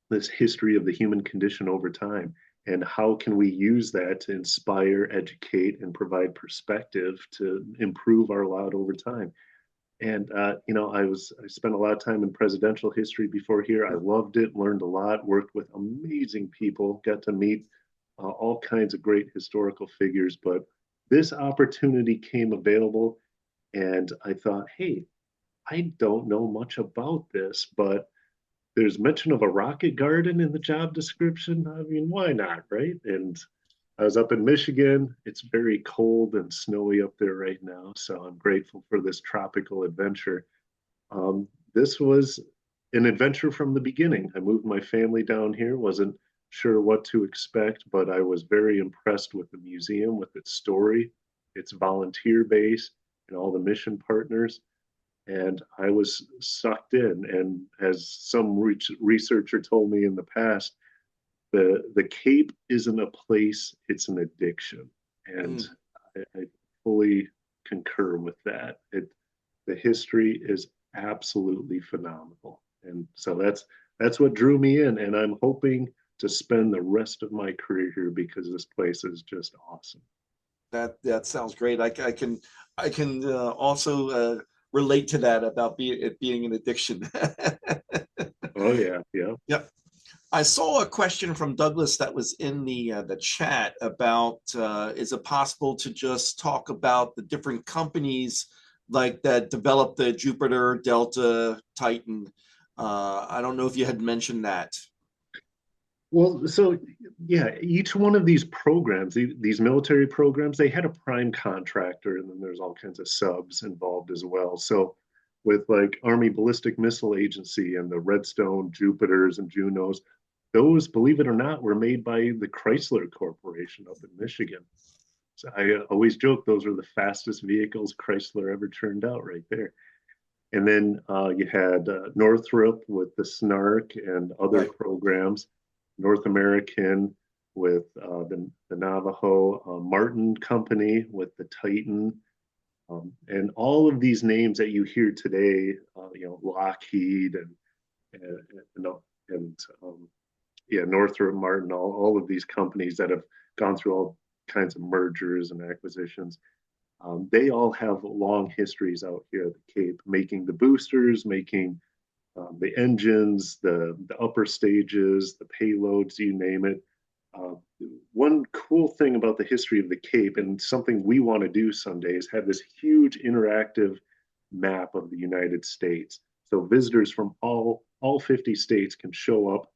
this history of the human condition over time, and how can we use that to inspire, educate, and provide perspective to improve our lot over time. And I spent a lot of time in presidential history before here. I loved it, learned a lot, worked with amazing people, got to meet all kinds of great historical figures. But this opportunity came available, and I thought, hey, I don't know much about this, but there's mention of a rocket garden in the job description. I mean, why not, right? And I was up in Michigan. It's very cold and snowy up there right now, so I'm grateful for this tropical adventure. This was an adventure from the beginning. I moved my family down here, wasn't sure what to expect, but I was very impressed with the museum, with its story, its volunteer base, and all the mission partners. And I was sucked in. And as some researcher told me in the past, the Cape isn't a place; it's an addiction, and Mm. I fully concur with that. The history is absolutely phenomenal, and so that's what drew me in. And I'm hoping to spend the rest of my career here because this place is just awesome. That sounds great. I can also relate to that about it being an addiction. Oh yeah, yeah. Yep. I saw a question from Douglas that was in the chat about is it possible to just talk about the different companies like that developed the Jupiter, Delta, Titan? I don't know if you had mentioned that. Well, so yeah, each one of these programs, these military programs, they had a prime contractor, and then there's all kinds of subs involved as well. So, with like Army Ballistic Missile Agency and the Redstone Jupiters and Junos, those, believe it or not, were made by the Chrysler Corporation up in Michigan. So I always joke those are the fastest vehicles Chrysler ever turned out right there. And then you had Northrop with the Snark and other Right. programs, North American with the Navajo, Martin Company with the Titan, and all of these names that you hear today, Lockheed and, and, and yeah, Northrop, Martin, all of these companies that have gone through all kinds of mergers and acquisitions. They all have long histories out here at the Cape, making the boosters, making the engines, the upper stages, the payloads, you name it. Uh, One cool thing about the history of the Cape, and something we want to do someday, is have this huge interactive map of the United States. So visitors from all 50 states can show up,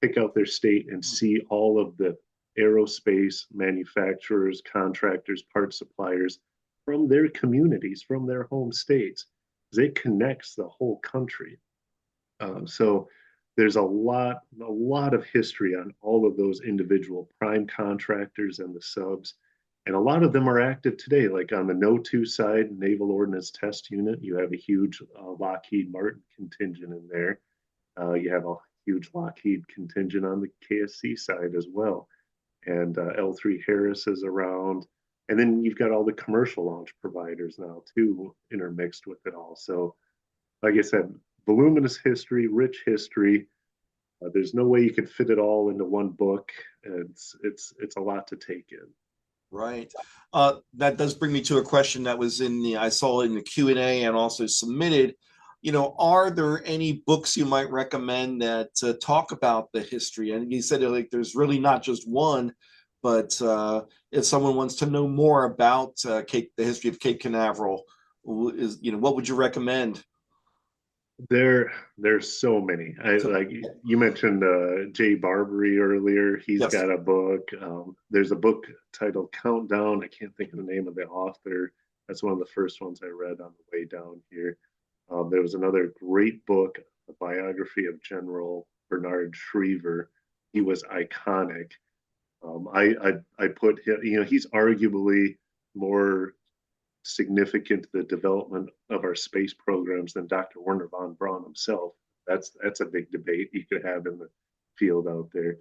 pick out their state, and see all of the aerospace manufacturers, contractors, parts suppliers from their communities, from their home states. It connects the whole country. So there's a lot of history on all of those individual prime contractors and the subs. And a lot of them are active today, like on the No-2 side, Naval Ordnance Test Unit. You have a huge Lockheed Martin contingent in there. You have a huge Lockheed contingent on the KSC side as well. And L3 Harris is around. And then you've got all the commercial launch providers now, too, intermixed with it all. So, like I said, voluminous history, rich history. There's no way you could fit it all into one book. It's a lot to take in. Right. That does bring me to a question that was I saw in the Q&A and also submitted. Are there any books you might recommend that talk about the history? And you said like there's really not just one, but if someone wants to know more about the history of Cape Canaveral, what would you recommend? There's so many. I So, like you mentioned Jay Barbary earlier. He's yes. got a book. There's a book titled Countdown. I can't think of the name of the author. That's one of the first ones I read on the way down here. There was another great book, a biography of General Bernard Schriever. He was iconic. I put him, he's arguably more significant to the development of our space programs than Dr. Werner von Braun himself. That's a big debate you could have in the field out there,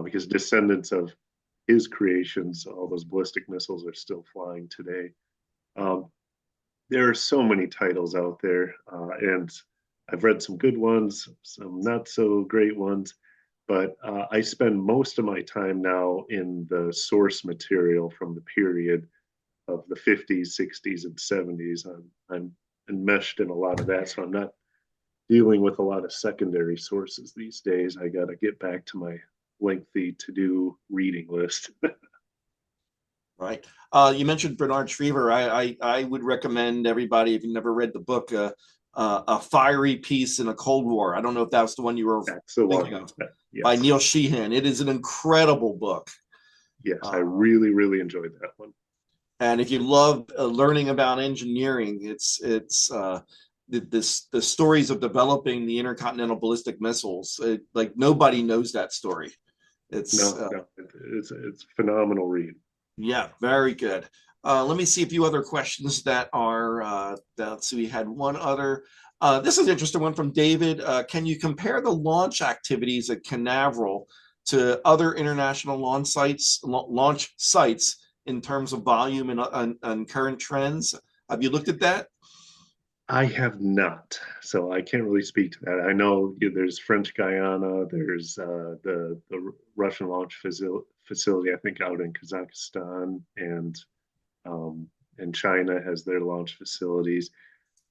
because descendants of his creations, all those ballistic missiles, are still flying today. Um, there are so many titles out there, and I've read some good ones, some not so great ones, but I spend most of my time now in the source material from the period of the 50s, 60s, and 70s. I'm enmeshed in a lot of that, so I'm not dealing with a lot of secondary sources these days. I got to get back to my lengthy to-do reading list. Right. You mentioned Bernard Schriever. I would recommend everybody, if you've never read the book, A Fiery Peace in a Cold War. I don't know if that's the one you were That's the thinking one. of, by Yes. Neil Sheehan. It is an incredible book. Yes, I Uh, really, really enjoyed that one. and if you love learning about engineering, it's the stories of developing the intercontinental ballistic missiles. Like nobody knows that story. It's No, no, it's a phenomenal read. Yeah, very good. Let me see a few other questions that are, let's see, we had one other. This is an interesting one from David. Can you compare the launch activities at Canaveral to other international launch sites in terms of volume and current trends? Have you looked at that? I have not, so I can't really speak to that. I know there's French Guiana, there's the Russian launch facility, I think, out in Kazakhstan, um, and China has their launch facilities.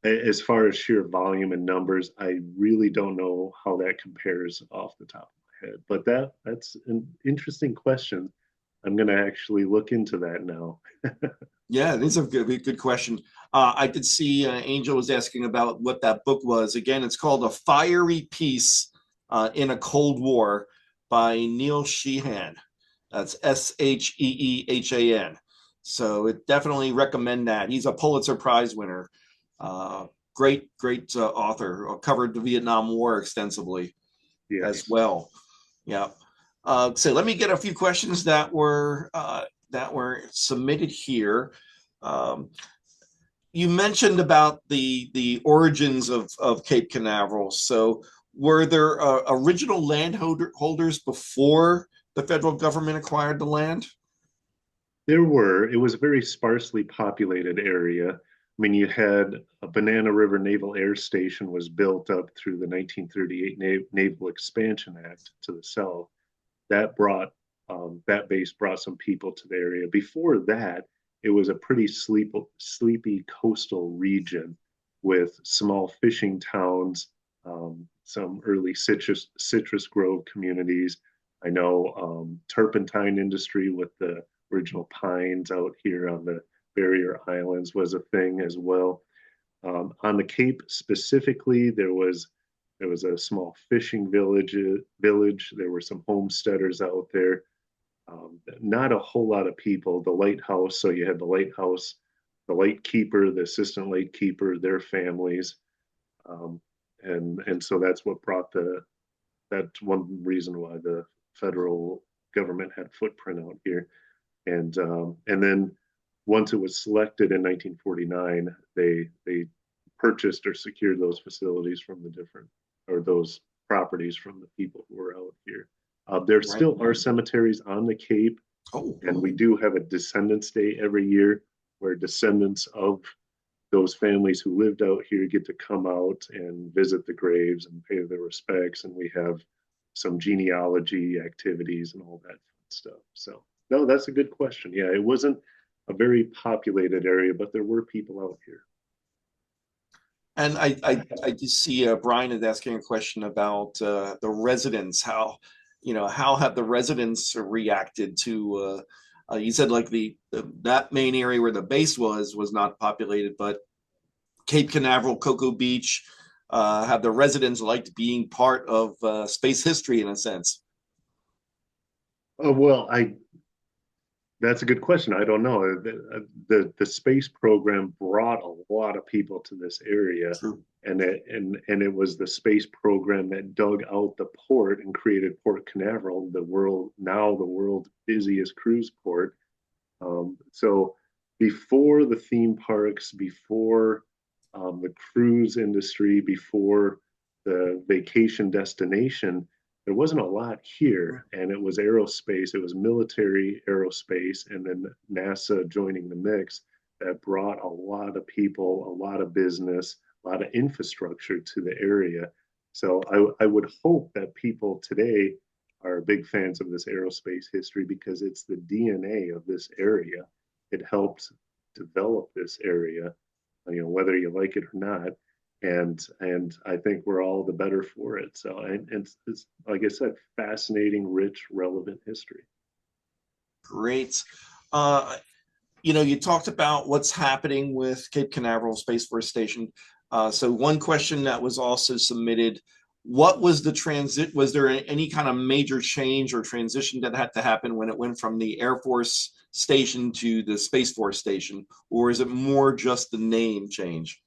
As far as sheer volume and numbers, I really don't know how that compares off the top of my head. But that's an interesting question. I'm going to actually look into that now. Yeah, it is a good question. I did see Angel was asking about what that book was. Again, it's called A Fiery Peace in a Cold War by Neil Sheehan. That's Sheehan. So it definitely recommend that. He's a Pulitzer Prize winner. Great author. Covered the Vietnam War extensively as Yes. well. Yeah. So let me get a few questions that were submitted here. Um, you mentioned about the origins of Cape Canaveral. So were there original landholders before the federal government acquired the land? There were. It was a very sparsely populated area. I mean, you had a Banana River Naval Air Station was built up through the 1938 Naval Expansion Act to the south. That base brought some people to the area. Before that, it was a pretty sleepy coastal region with small fishing towns, some early citrus grove communities. I know turpentine industry with the original pines out here on the barrier islands was a thing as well. On the Cape specifically, there was a small fishing village. There were some homesteaders out there. Not a whole lot of people. The lighthouse, so you had the lighthouse, the lightkeeper, the assistant lightkeeper, their families, um, and so that's what brought that's one reason why the federal government had footprint out here. And then once it was selected in 1949, they purchased or secured those facilities from the different or those properties from the people who were out here. There Right. still are cemeteries on the Cape, Oh, and we do have a Descendants Day every year where descendants of those families who lived out here get to come out and visit the graves and pay their respects. And we have some genealogy activities and all that fun stuff. So, no, that's a good question. Yeah, it wasn't a very populated area, but there were people out here. and I just see Brian is asking a question about the residents. how have the residents reacted to, you said like that main area where the base was not populated, but Cape Canaveral, Cocoa Beach, have the residents liked being part of space history in a sense? Oh, well, that's a good question. I don't know. The space program brought a lot of people to this area, True. and it was the space program that dug out the port and created Port Canaveral, the world's busiest cruise port. So before the theme parks, before the cruise industry, before the vacation destination, there wasn't a lot here. And it was aerospace, it was military aerospace, and then NASA joining the mix that brought a lot of people, a lot of business, a lot of infrastructure to the area. So I would hope that people today are big fans of this aerospace history because it's the DNA of this area. It helped develop this area, whether you like it or not. And I think we're all the better for it. So and it's like I said, fascinating, rich, relevant history. Great. You talked about what's happening with Cape Canaveral Space Force Station. So one question that was also submitted, what was the transit? Was there any kind of major change or transition that had to happen when it went from the Air Force Station to the Space Force Station? Or is it more just the name change?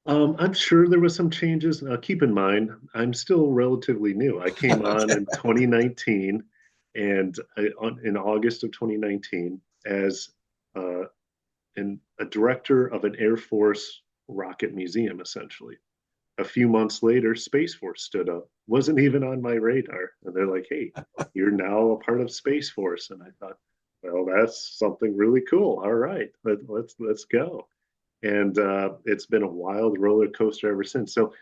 I'm sure there was some changes. Keep in mind, I'm still relatively new. I came on Okay. in 2019, and in August of 2019 as uh, a director of an Air Force rocket museum, essentially. A few months later, Space Force stood up. Wasn't even on my radar, and they're like, "Hey, you're now a part of Space Force." And I thought, well, that's something really cool. All right, let's go. And it's been a wild roller coaster ever since. So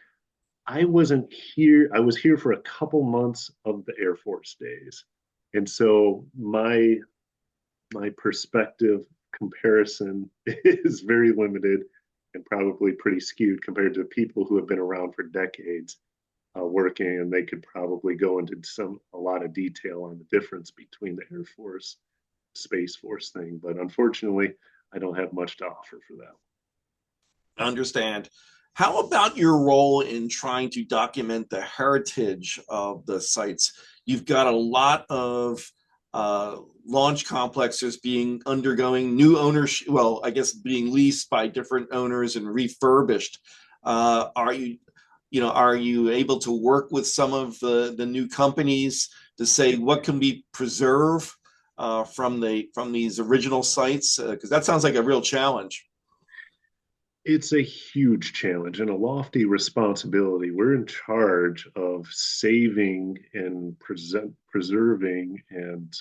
I wasn't here. I was here for a couple months of the Air Force days, and so my perspective comparison is very limited and probably pretty skewed compared to people who have been around for decades working, and they could probably go into a lot of detail on the difference between the Air Force Space Force thing. But unfortunately, I don't have much to offer for that. Understand. How about your role in trying to document the heritage of the sites? You've got a lot of launch complexes being undergoing new ownership. Well, I guess being leased by different owners and refurbished. Are you able to work with some of the new companies to say what can be preserved from these original sites? Because that sounds like a real challenge. It's a huge challenge and a lofty responsibility. We're in charge of saving and preserving and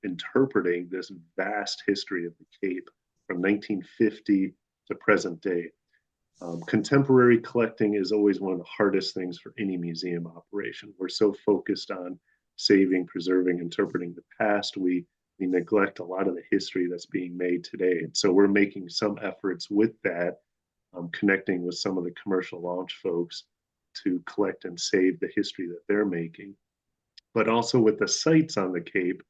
interpreting this vast history of the Cape from 1950 to present day. Contemporary collecting is always one of the hardest things for any museum operation. We're so focused on saving, preserving, interpreting the past, we neglect a lot of the history that's being made today. And so we're making some efforts with that, connecting with some of the commercial launch folks to collect and save the history that they're making. But also with the sites on the Cape,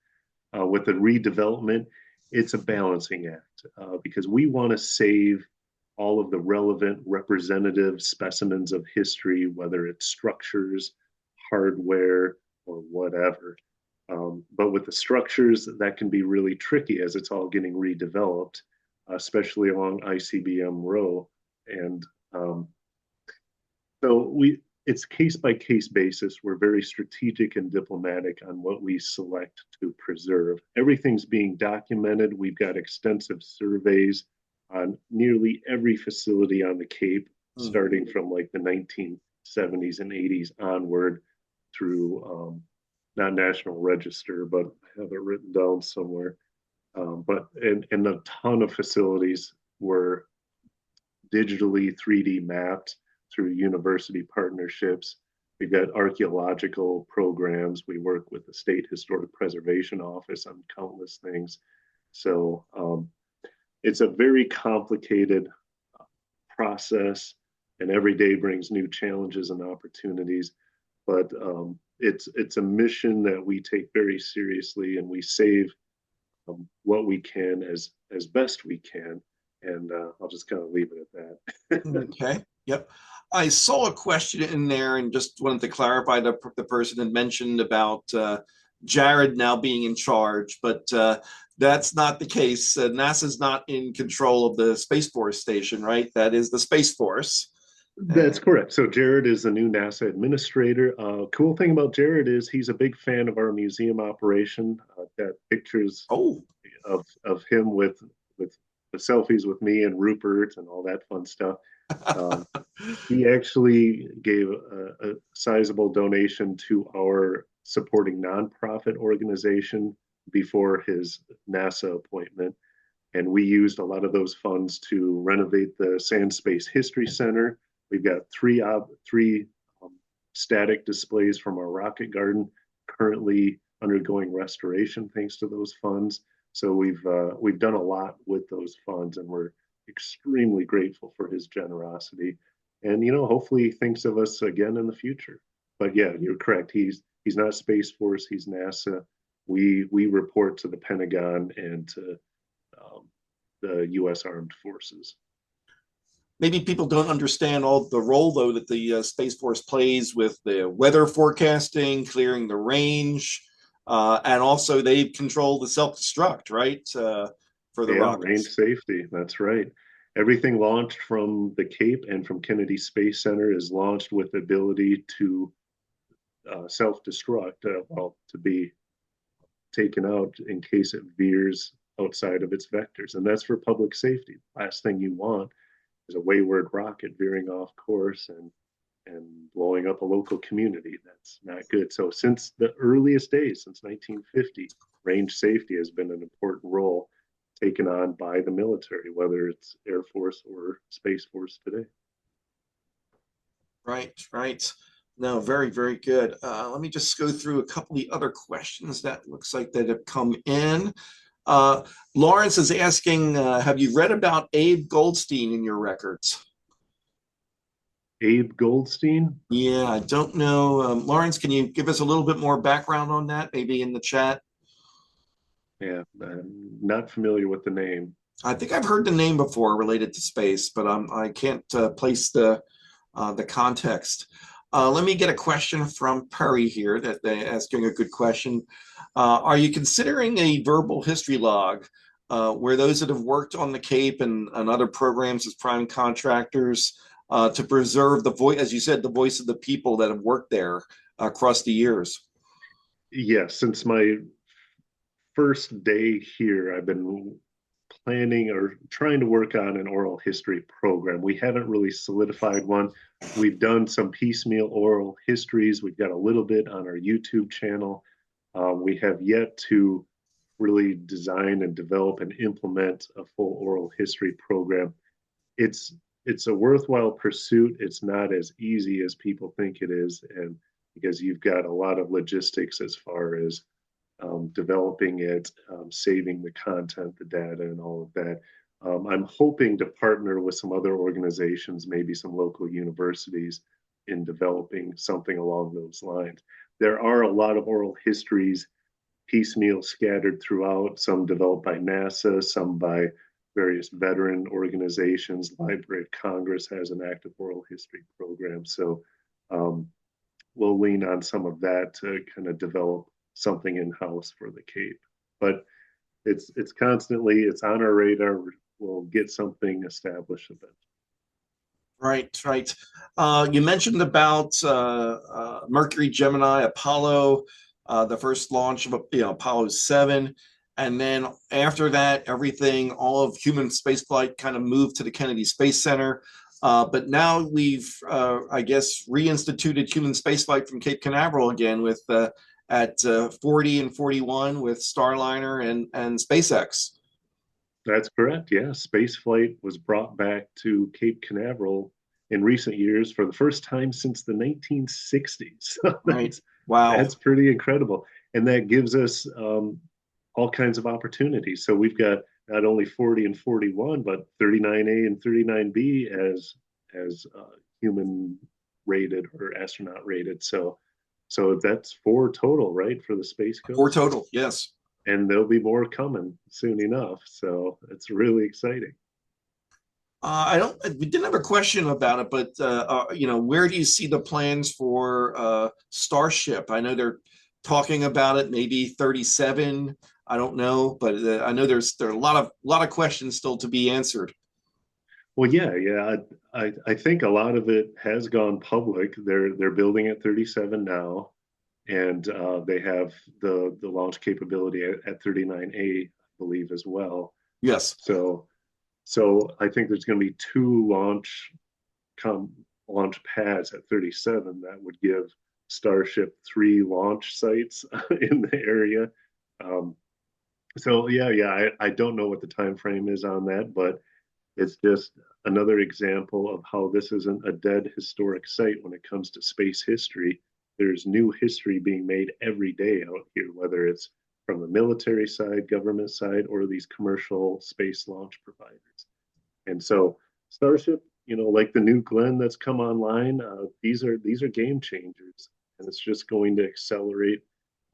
with the redevelopment, it's a balancing act because we want to save all of the relevant representative specimens of history, whether it's structures, hardware, or whatever. But with the structures, that can be really tricky as it's all getting redeveloped, especially along ICBM row. And so it's case by case basis. We're very strategic and diplomatic on what we select to preserve. Everything's being documented. We've got extensive surveys on nearly every facility on the Cape, starting from like the 1970s and 80s onward through not National Register, but I have it written down somewhere. And a ton of facilities were digitally 3D mapped through university partnerships. We've got archaeological programs. We work with the State Historic Preservation Office on countless things. So it's a very complicated process, and every day brings new challenges and opportunities. But it's a mission that we take very seriously, and we save what we can as best we can. And I'll just kind of leave it at that. Okay. Yep. I saw a question in there and just wanted to clarify the person had mentioned about Jared now being in charge, but that's not the case. NASA's not in control of the Space Force Station, right? That is the Space Force. That's correct. So Jared is the new NASA administrator. Cool thing about Jared is he's a big fan of our museum operation. Got pictures Oh, of him with the selfies with me and Rupert and all that fun stuff. Um, he actually gave a sizable donation to our supporting nonprofit organization before his NASA appointment. And we used a lot of those funds to renovate the Sand Space History Center. We've got three static displays from our rocket garden currently undergoing restoration thanks to those funds. So we've done a lot with those funds, and we're extremely grateful for his generosity. And hopefully he thinks of us again in the future. But yeah, you're correct. He's not Space Force. He's NASA. We report to the Pentagon and to the U.S. Armed Forces. maybe people don't understand all the role though that the Space Force plays with the weather forecasting, clearing the range, and also they control the self-destruct, right? For the Yeah, range rockets. safety. That's right. Everything launched from the Cape and from Kennedy Space Center is launched with the ability to self-destruct, well, to be taken out in case it veers outside of its vectors. And that's for public safety. Last thing you want is a wayward rocket veering off course and blowing up a local community. That's not good. So since the earliest days, since 1950, range safety has been an important role taken on by the military, whether it's Air Force or Space Force today. Right, right. No, very, very good. Let me just go through a couple of the other questions that looks like that have come in. Lawrence is asking, have you read about Abe Goldstein in your records? Abe Goldstein? Yeah, I don't know. Lawrence, can you give us a little bit more background on that, maybe in the chat? Yeah, I'm not familiar with the name. I think I've heard the name before related to space, but I can't place the context. Let me get a question from Perry here that they're asking a good question. Are you considering a verbal history log where those that have worked on the Cape and other programs as prime contractors to preserve the voice, as you said, the voice of the people that have worked there across the years? Yes, since my first day here, I've been planning or trying to work on an oral history program. We haven't really solidified one. We've done some piecemeal oral histories. We've got a little bit on our YouTube channel. We have yet to really design and develop and implement a full oral history program. It's it's a worthwhile pursuit. It's not as easy as people think it is, and because you've got a lot of logistics as far as developing it, saving the content, the data, and all of that. I'm hoping to partner with some other organizations, maybe some local universities, in developing something along those lines. There are a lot of oral histories piecemeal scattered throughout, some developed by NASA, some by various veteran organizations. Library of Congress has an active oral history program. So we'll lean on some of that to kind of develop something in-house for the Cape. But it's constantly, it's on our radar. We'll get something established eventually. Right, right. You mentioned about Mercury, Gemini, Apollo, the first launch of Apollo 7. And then after that, everything, all of human spaceflight kind of moved to the Kennedy Space Center. But now we've, I guess, reinstituted human spaceflight from Cape Canaveral again with at 40 and 41 with Starliner and SpaceX. That's correct. Yeah, space flight was brought back to Cape Canaveral in recent years for the first time since the 1960s. So Right. Wow. that's pretty incredible, and that gives us all kinds of opportunities. So we've got not only 40 and 41, but 39A and 39B as human rated or astronaut rated. So So that's four total, right, for the Space Four Coast? total, yes. And there'll be more coming soon enough. So it's really exciting. I don't. We didn't have a question about it, but where do you see the plans for Starship? I know they're talking about it, maybe 37. I don't know, but I know there are a lot of questions still to be answered. Well, yeah. I think a lot of it has gone public. They're building at 37 now, and they have the launch capability at 39A, I believe, as well. Yes, So so I think there's going to be two com, launch pads at 37 that would give Starship three launch sites in the area. Um, so I don't know what the time frame is on that, but it's just another example of how this isn't a dead historic site when it comes to space history. There's new history being made every day out here, whether it's from the military side, government side, or these commercial space launch providers. And so Starship, like the new Glenn that's come online, these are game changers, and it's just going to accelerate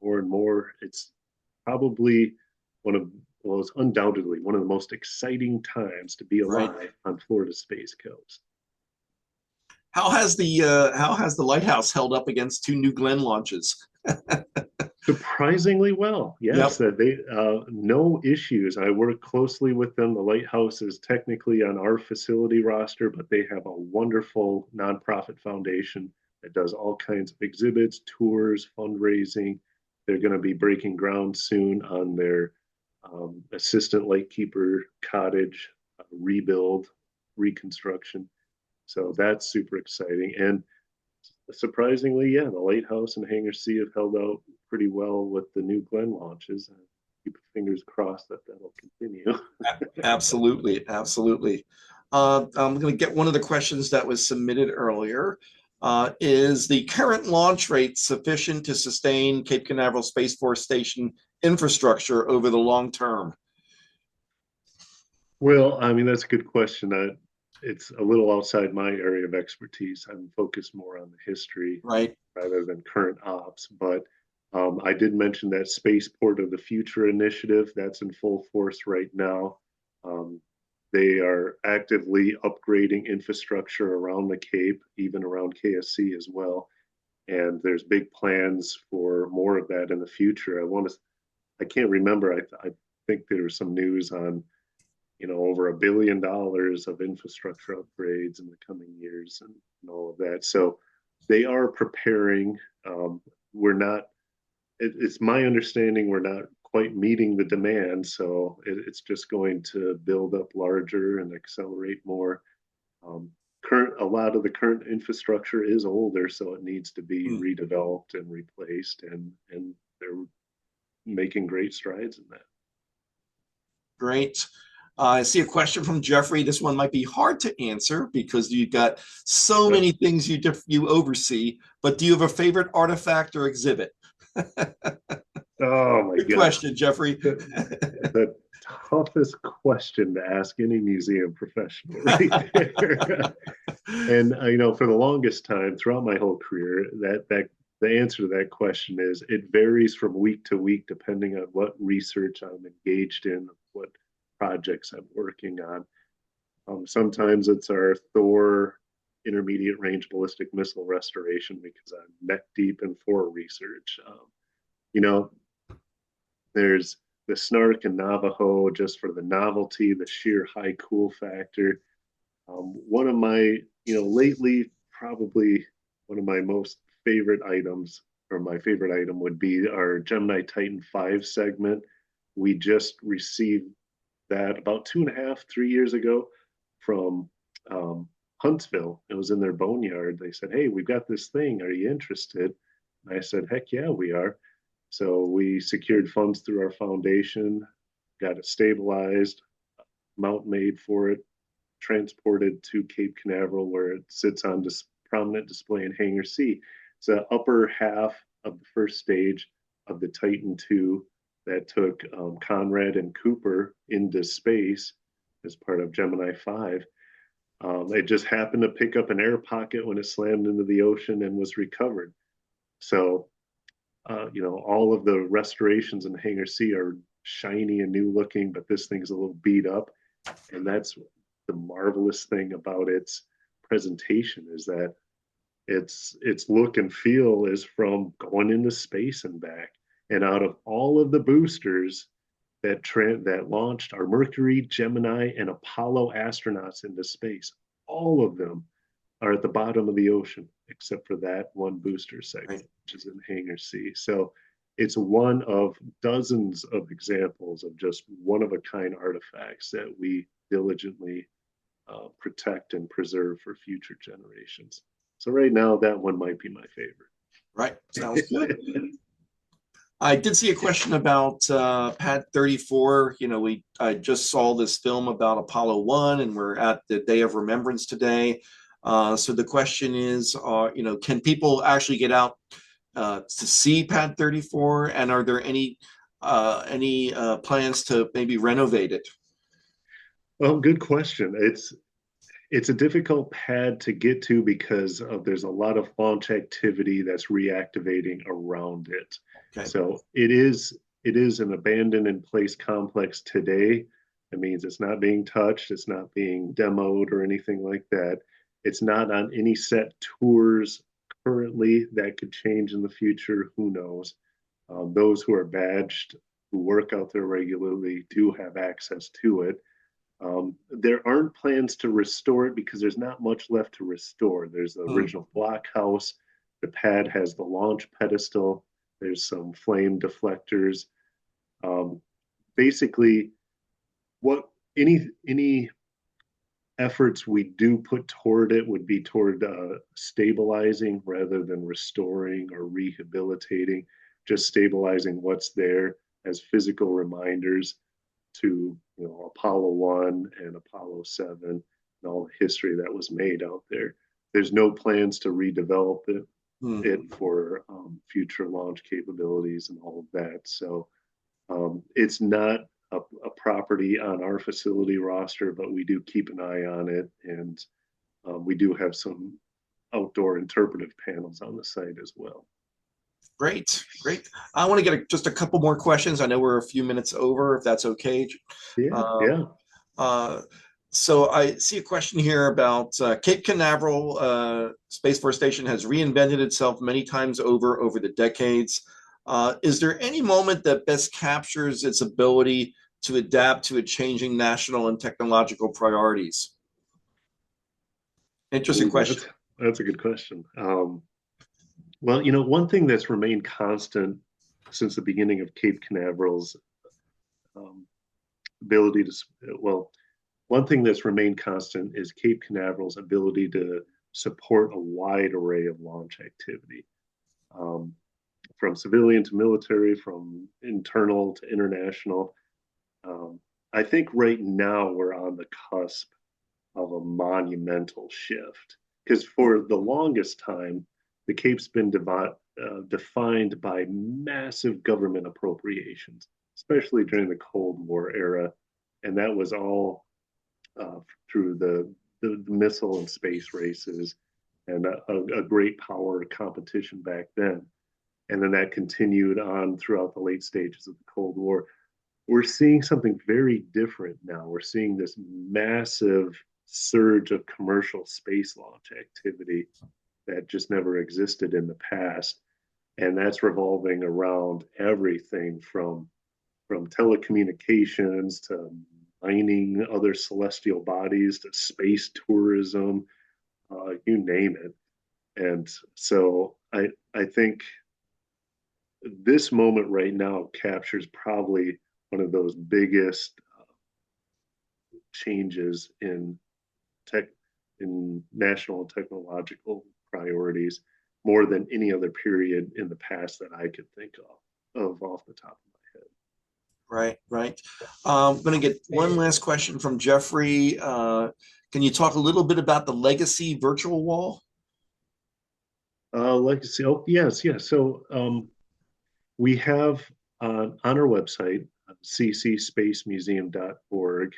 more and more. It's probably one of well, it's undoubtedly one of the most exciting times to be right. alive on Florida's Space Coast. How has the lighthouse held up against two New Glenn launches? Surprisingly well, yes. Yep. That they no issues. I work closely with them. The lighthouse is technically on our facility roster, but they have a wonderful nonprofit foundation that does all kinds of exhibits, tours, fundraising. They're going to be breaking ground soon on their assistant lightkeeper cottage rebuild, reconstruction. So that's super exciting. And surprisingly, yeah, the lighthouse and Hangar C have held out pretty well with the new Glen launches. Keep fingers crossed that that'll continue. Absolutely, absolutely. I'm going to get one of the questions that was submitted earlier. Is the current launch rate sufficient to sustain Cape Canaveral Space Force Station infrastructure over the long term? Well, I mean, that's a good question. It's a little outside my area of expertise. I'm focused more on the history Right. rather than current ops. But I did mention that Spaceport of the Future initiative that's in full force right now. Um, they are actively upgrading infrastructure around the Cape, even around KSC as well. And there's big plans for more of that in the future. I can't remember. I think there was some news on over $1 billion of infrastructure upgrades in the coming years and all of that. So they are preparing. We're not. It's my understanding we're not quite meeting the demand, so it's just going to build up larger and accelerate more. Um, a lot of the current infrastructure is older, so it needs to be Hmm. redeveloped and replaced, and they're making great strides in that. Great. I see a question from Jeffrey. This one might be hard to answer because you've got so many things you oversee. But do you have a favorite artifact or exhibit? Oh my Good God. question, Jeffrey. The toughest question to ask any museum professional right there. And for the longest time throughout my whole career, that the answer to that question is it varies from week to week depending on what research I'm engaged in, what projects I'm working on. Sometimes it's our Thor intermediate range ballistic missile restoration because I'm neck deep in Thor research. You know, there's the Snark and Navajo just for the novelty, the sheer high cool factor. One of my, lately, probably one of my most favorite items, or my favorite item would be our Gemini Titan 5 segment. We just received that about 2.5, 3 years ago from Huntsville. It was in their boneyard. They said, "Hey, we've got this thing. Are you interested?" And I said, "Heck yeah, we are." So we secured funds through our foundation, got it stabilized, mount made for it, transported to Cape Canaveral, where it sits on prominent display in Hangar C. It's the upper half of the first stage of the Titan II that took Conrad and Cooper into space as part of Gemini 5. It just happened to pick up an air pocket when it slammed into the ocean and was recovered. So, all of the restorations in Hangar C are shiny and new looking, but this thing's a little beat up. And that's the marvelous thing about its presentation is that its look and feel is from going into space and back. And out of all of the boosters that launched our Mercury, Gemini, and Apollo astronauts into space, all of them are at the bottom of the ocean, except for that one booster segment, Right. which is in Hangar C. So it's one of dozens of examples of just one of a kind artifacts that we diligently protect and preserve for future generations. So right now, that one might be my Right. Sounds good. favorite. I did see a question about Pad 34. I just saw this film about Apollo 1, and we're at the Day of Remembrance today. So the question is, can people actually get out to see Pad 34, and are there any plans to maybe renovate it? Well, good question. It's a difficult pad to get to because there's a lot of launch activity that's reactivating around it. Okay. So it is an abandoned in place complex today. That means it's not being touched, it's not being demoed or anything like that. It's not on any set tours currently. That could change in the future. Who knows? Those who are badged, who work out there regularly, do have access to it. There aren't plans to restore it because there's not much left to restore. There's the Hmm. original blockhouse. The pad has the launch pedestal. There's some flame deflectors. Um, Basically, what any efforts we do put toward it would be toward stabilizing rather than restoring or rehabilitating. Just stabilizing what's there as physical reminders to Apollo 1 and Apollo 7 and all the history that was made out there. There's no plans to redevelop it Hmm. for future launch capabilities and all of that. So it's not a property on our facility roster, but we do keep an eye on it, and we do have some outdoor interpretive panels on the site as well. Great, great. I want to get just a couple more questions. I know we're a few minutes over, if that's okay. Yeah, Um, yeah. uh, so I see a question here about Cape Canaveral Space Force Station has reinvented itself many times over the decades. Is there any moment that best captures its ability to adapt to a changing national and technological priorities? Interesting Ooh, question. that's a good question. Well, one thing that's remained constant since the beginning of Cape Canaveral's um, ability to, well, one thing that's remained constant is Cape Canaveral's ability to support a wide array of launch activity, um, from civilian to military, from internal to international. Um, I think right now we're on the cusp of a monumental shift because for the longest time, the Cape's been defined by massive government appropriations, especially during the Cold War era. And that was all through the missile and space races and a great power competition back then. And then that continued on throughout the late stages of the Cold War. We're seeing something very different now. We're seeing this massive surge of commercial space launch activity that just never existed in the past. And that's revolving around everything from telecommunications to mining other celestial bodies to space tourism, you name it. And so I think this moment right now captures probably one of those biggest changes tech in national and technological priorities more than any other period in the past that I could think of off the top of my head. Right, right. I'm going to get one last question from Jeffrey. Can you talk a little bit about the legacy virtual wall? Like to see, oh yes, yes. So we have on our website, ccspacemuseum.org.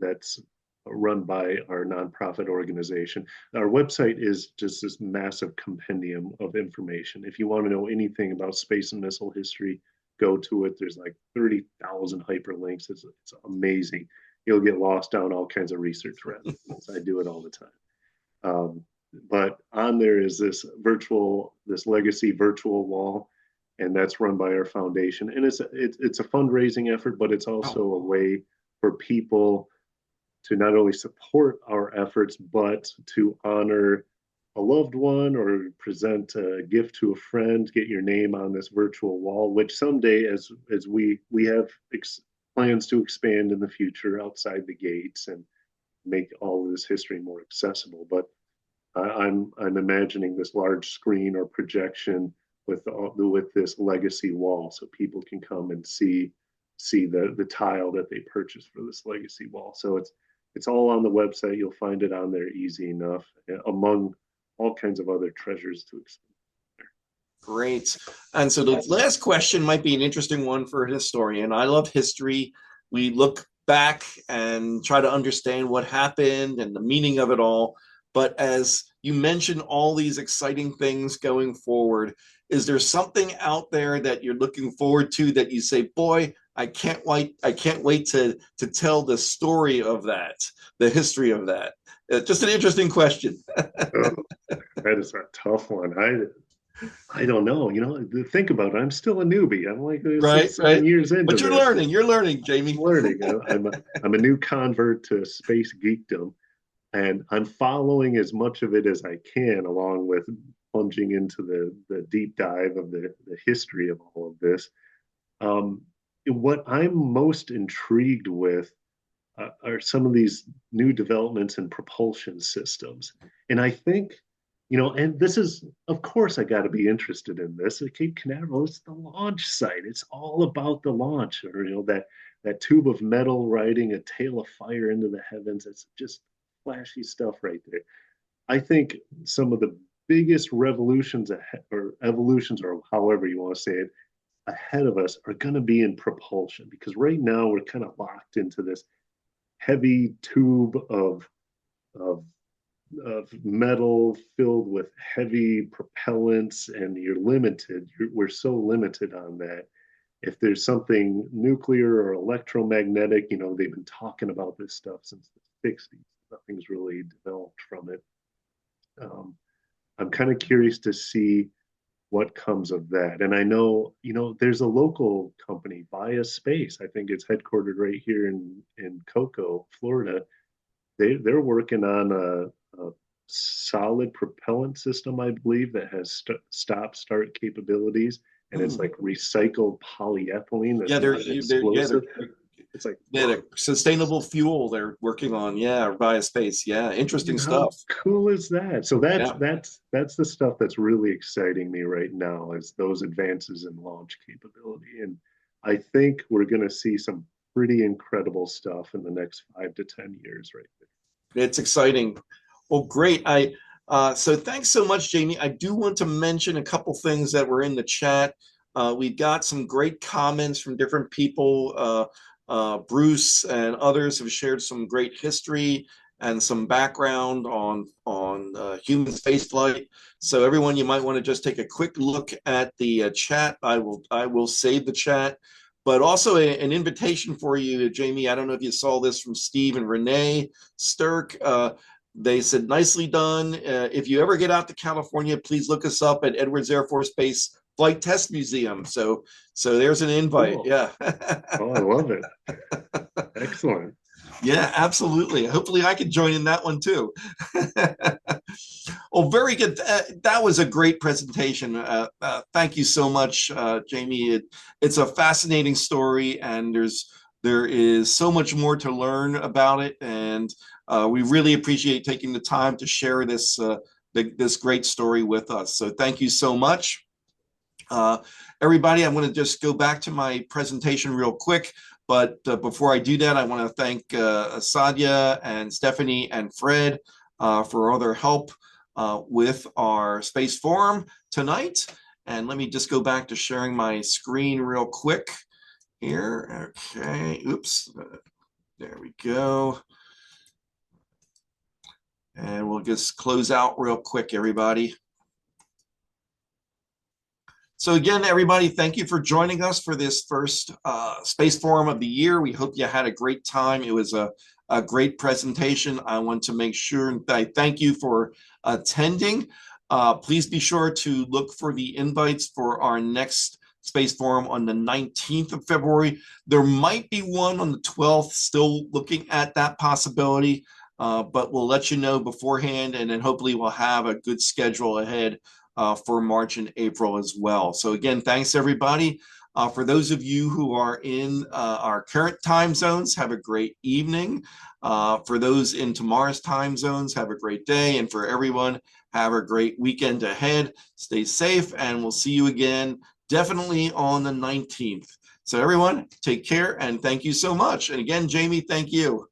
That's run by our nonprofit organization. Our website is just this massive compendium of information. If you want to know anything about space and missile history, go to it. There's like 30,000 hyperlinks. It's amazing. You'll get lost down all kinds of research rabbit holes. I do it all the time. But on there is this legacy virtual wall, and that's run by our foundation. And it's a fundraising effort, but it's also a way for people to not only support our efforts, but to honor a loved one or present a gift to a friend, get your name on this virtual wall, which someday, as we have plans to expand in the future outside the gates and make all of this history more accessible. But I'm imagining this large screen or projection with this legacy wall, so people can come and see the tile that they purchased for this legacy wall. So it's all on the website. You'll find it on there easy enough, among all kinds of other treasures to explore. Great. And so the last question might be an interesting one for a historian. I love history. We look back and try to understand what happened and the meaning of it all. But as you mentioned, all these exciting things going forward, is there something out there that you're looking forward to that you say, boy, I can't wait to tell the story of that, the history of that? Just an interesting question. Oh, that is a tough one. I don't know. Think about it. I'm still a newbie. I'm like right. 7 years into but you're this. learning. You're learning, Jamie. I'm learning. I'm a new convert to space geekdom, and I'm following as much of it as I can, along with plunging into the deep dive of the history of all of this. What I'm most intrigued with are some of these new developments in propulsion systems. And I think, and this is, of course, I got to be interested in this. At Cape Canaveral, it's the launch site. It's all about the launch, or, that tube of metal riding a tail of fire into the heavens. It's just flashy stuff right there. I think some of the biggest revolutions or evolutions, or however you want to say it, ahead of us are going to be in propulsion, because right now we're kind of locked into this heavy tube of metal filled with heavy propellants, and we're so limited on that. If there's something nuclear or electromagnetic, they've been talking about this stuff since the 60s. Nothing's really developed from it. I'm kind of curious to see what comes of that. And I know, there's a local company, Via Space. I think it's headquartered right here in Cocoa, Florida. They're working on a solid propellant system, I believe, that has stop-start capabilities, and it's like recycled polyethylene that's not explosive. It's like a sustainable fuel they're working on. Yeah, Via Space. Yeah, interesting stuff. How cool is that? So that's the stuff that's really exciting me right now, is those advances in launch capability. And I think we're going to see some pretty incredible stuff in the next 5 to 10 years right there. It's exciting. Well, great. So thanks so much, Jamie. I do want to mention a couple things that were in the chat. We've got some great comments from different people. Bruce and others have shared some great history and some background on human spaceflight. So everyone, you might want to just take a quick look at the chat. I will save the chat, but also an invitation for you, Jamie. I don't know if you saw this from Steve and Renee Sturck. They said, nicely done. If you ever get out to California, please look us up at Edwards Air Force Base Flight Test Museum. So there's an invite. Cool. Yeah. Oh, I love it. Excellent. Yeah, absolutely. Hopefully I could join in that one too. Oh, very good. That was a great presentation. Thank you so much, Jamie. It's a fascinating story, and there is so much more to learn about it. And we really appreciate taking the time to share this great story with us. So thank you so much. Everybody, I'm going to just go back to my presentation real quick. But before I do that, I want to thank Sadia and Stephanie and Fred for all their help with our Space Forum tonight. And let me just go back to sharing my screen real quick here. Okay, oops, there we go. And we'll just close out real quick, everybody. So again, everybody, thank you for joining us for this first Space Forum of the year. We hope you had a great time. It was a great presentation. I want to make sure that I thank you for attending. Please be sure to look for the invites for our next Space Forum on the 19th of February. There might be one on the 12th, still looking at that possibility, but we'll let you know beforehand, and then hopefully we'll have a good schedule ahead for March and April as well. So again, thanks everybody. For those of you who are in our current time zones, have a great evening. For those in tomorrow's time zones, have a great day. And for everyone, have a great weekend ahead. Stay safe, and we'll see you again definitely on the 19th. So everyone, take care, and thank you so much. And again, Jamie, thank you.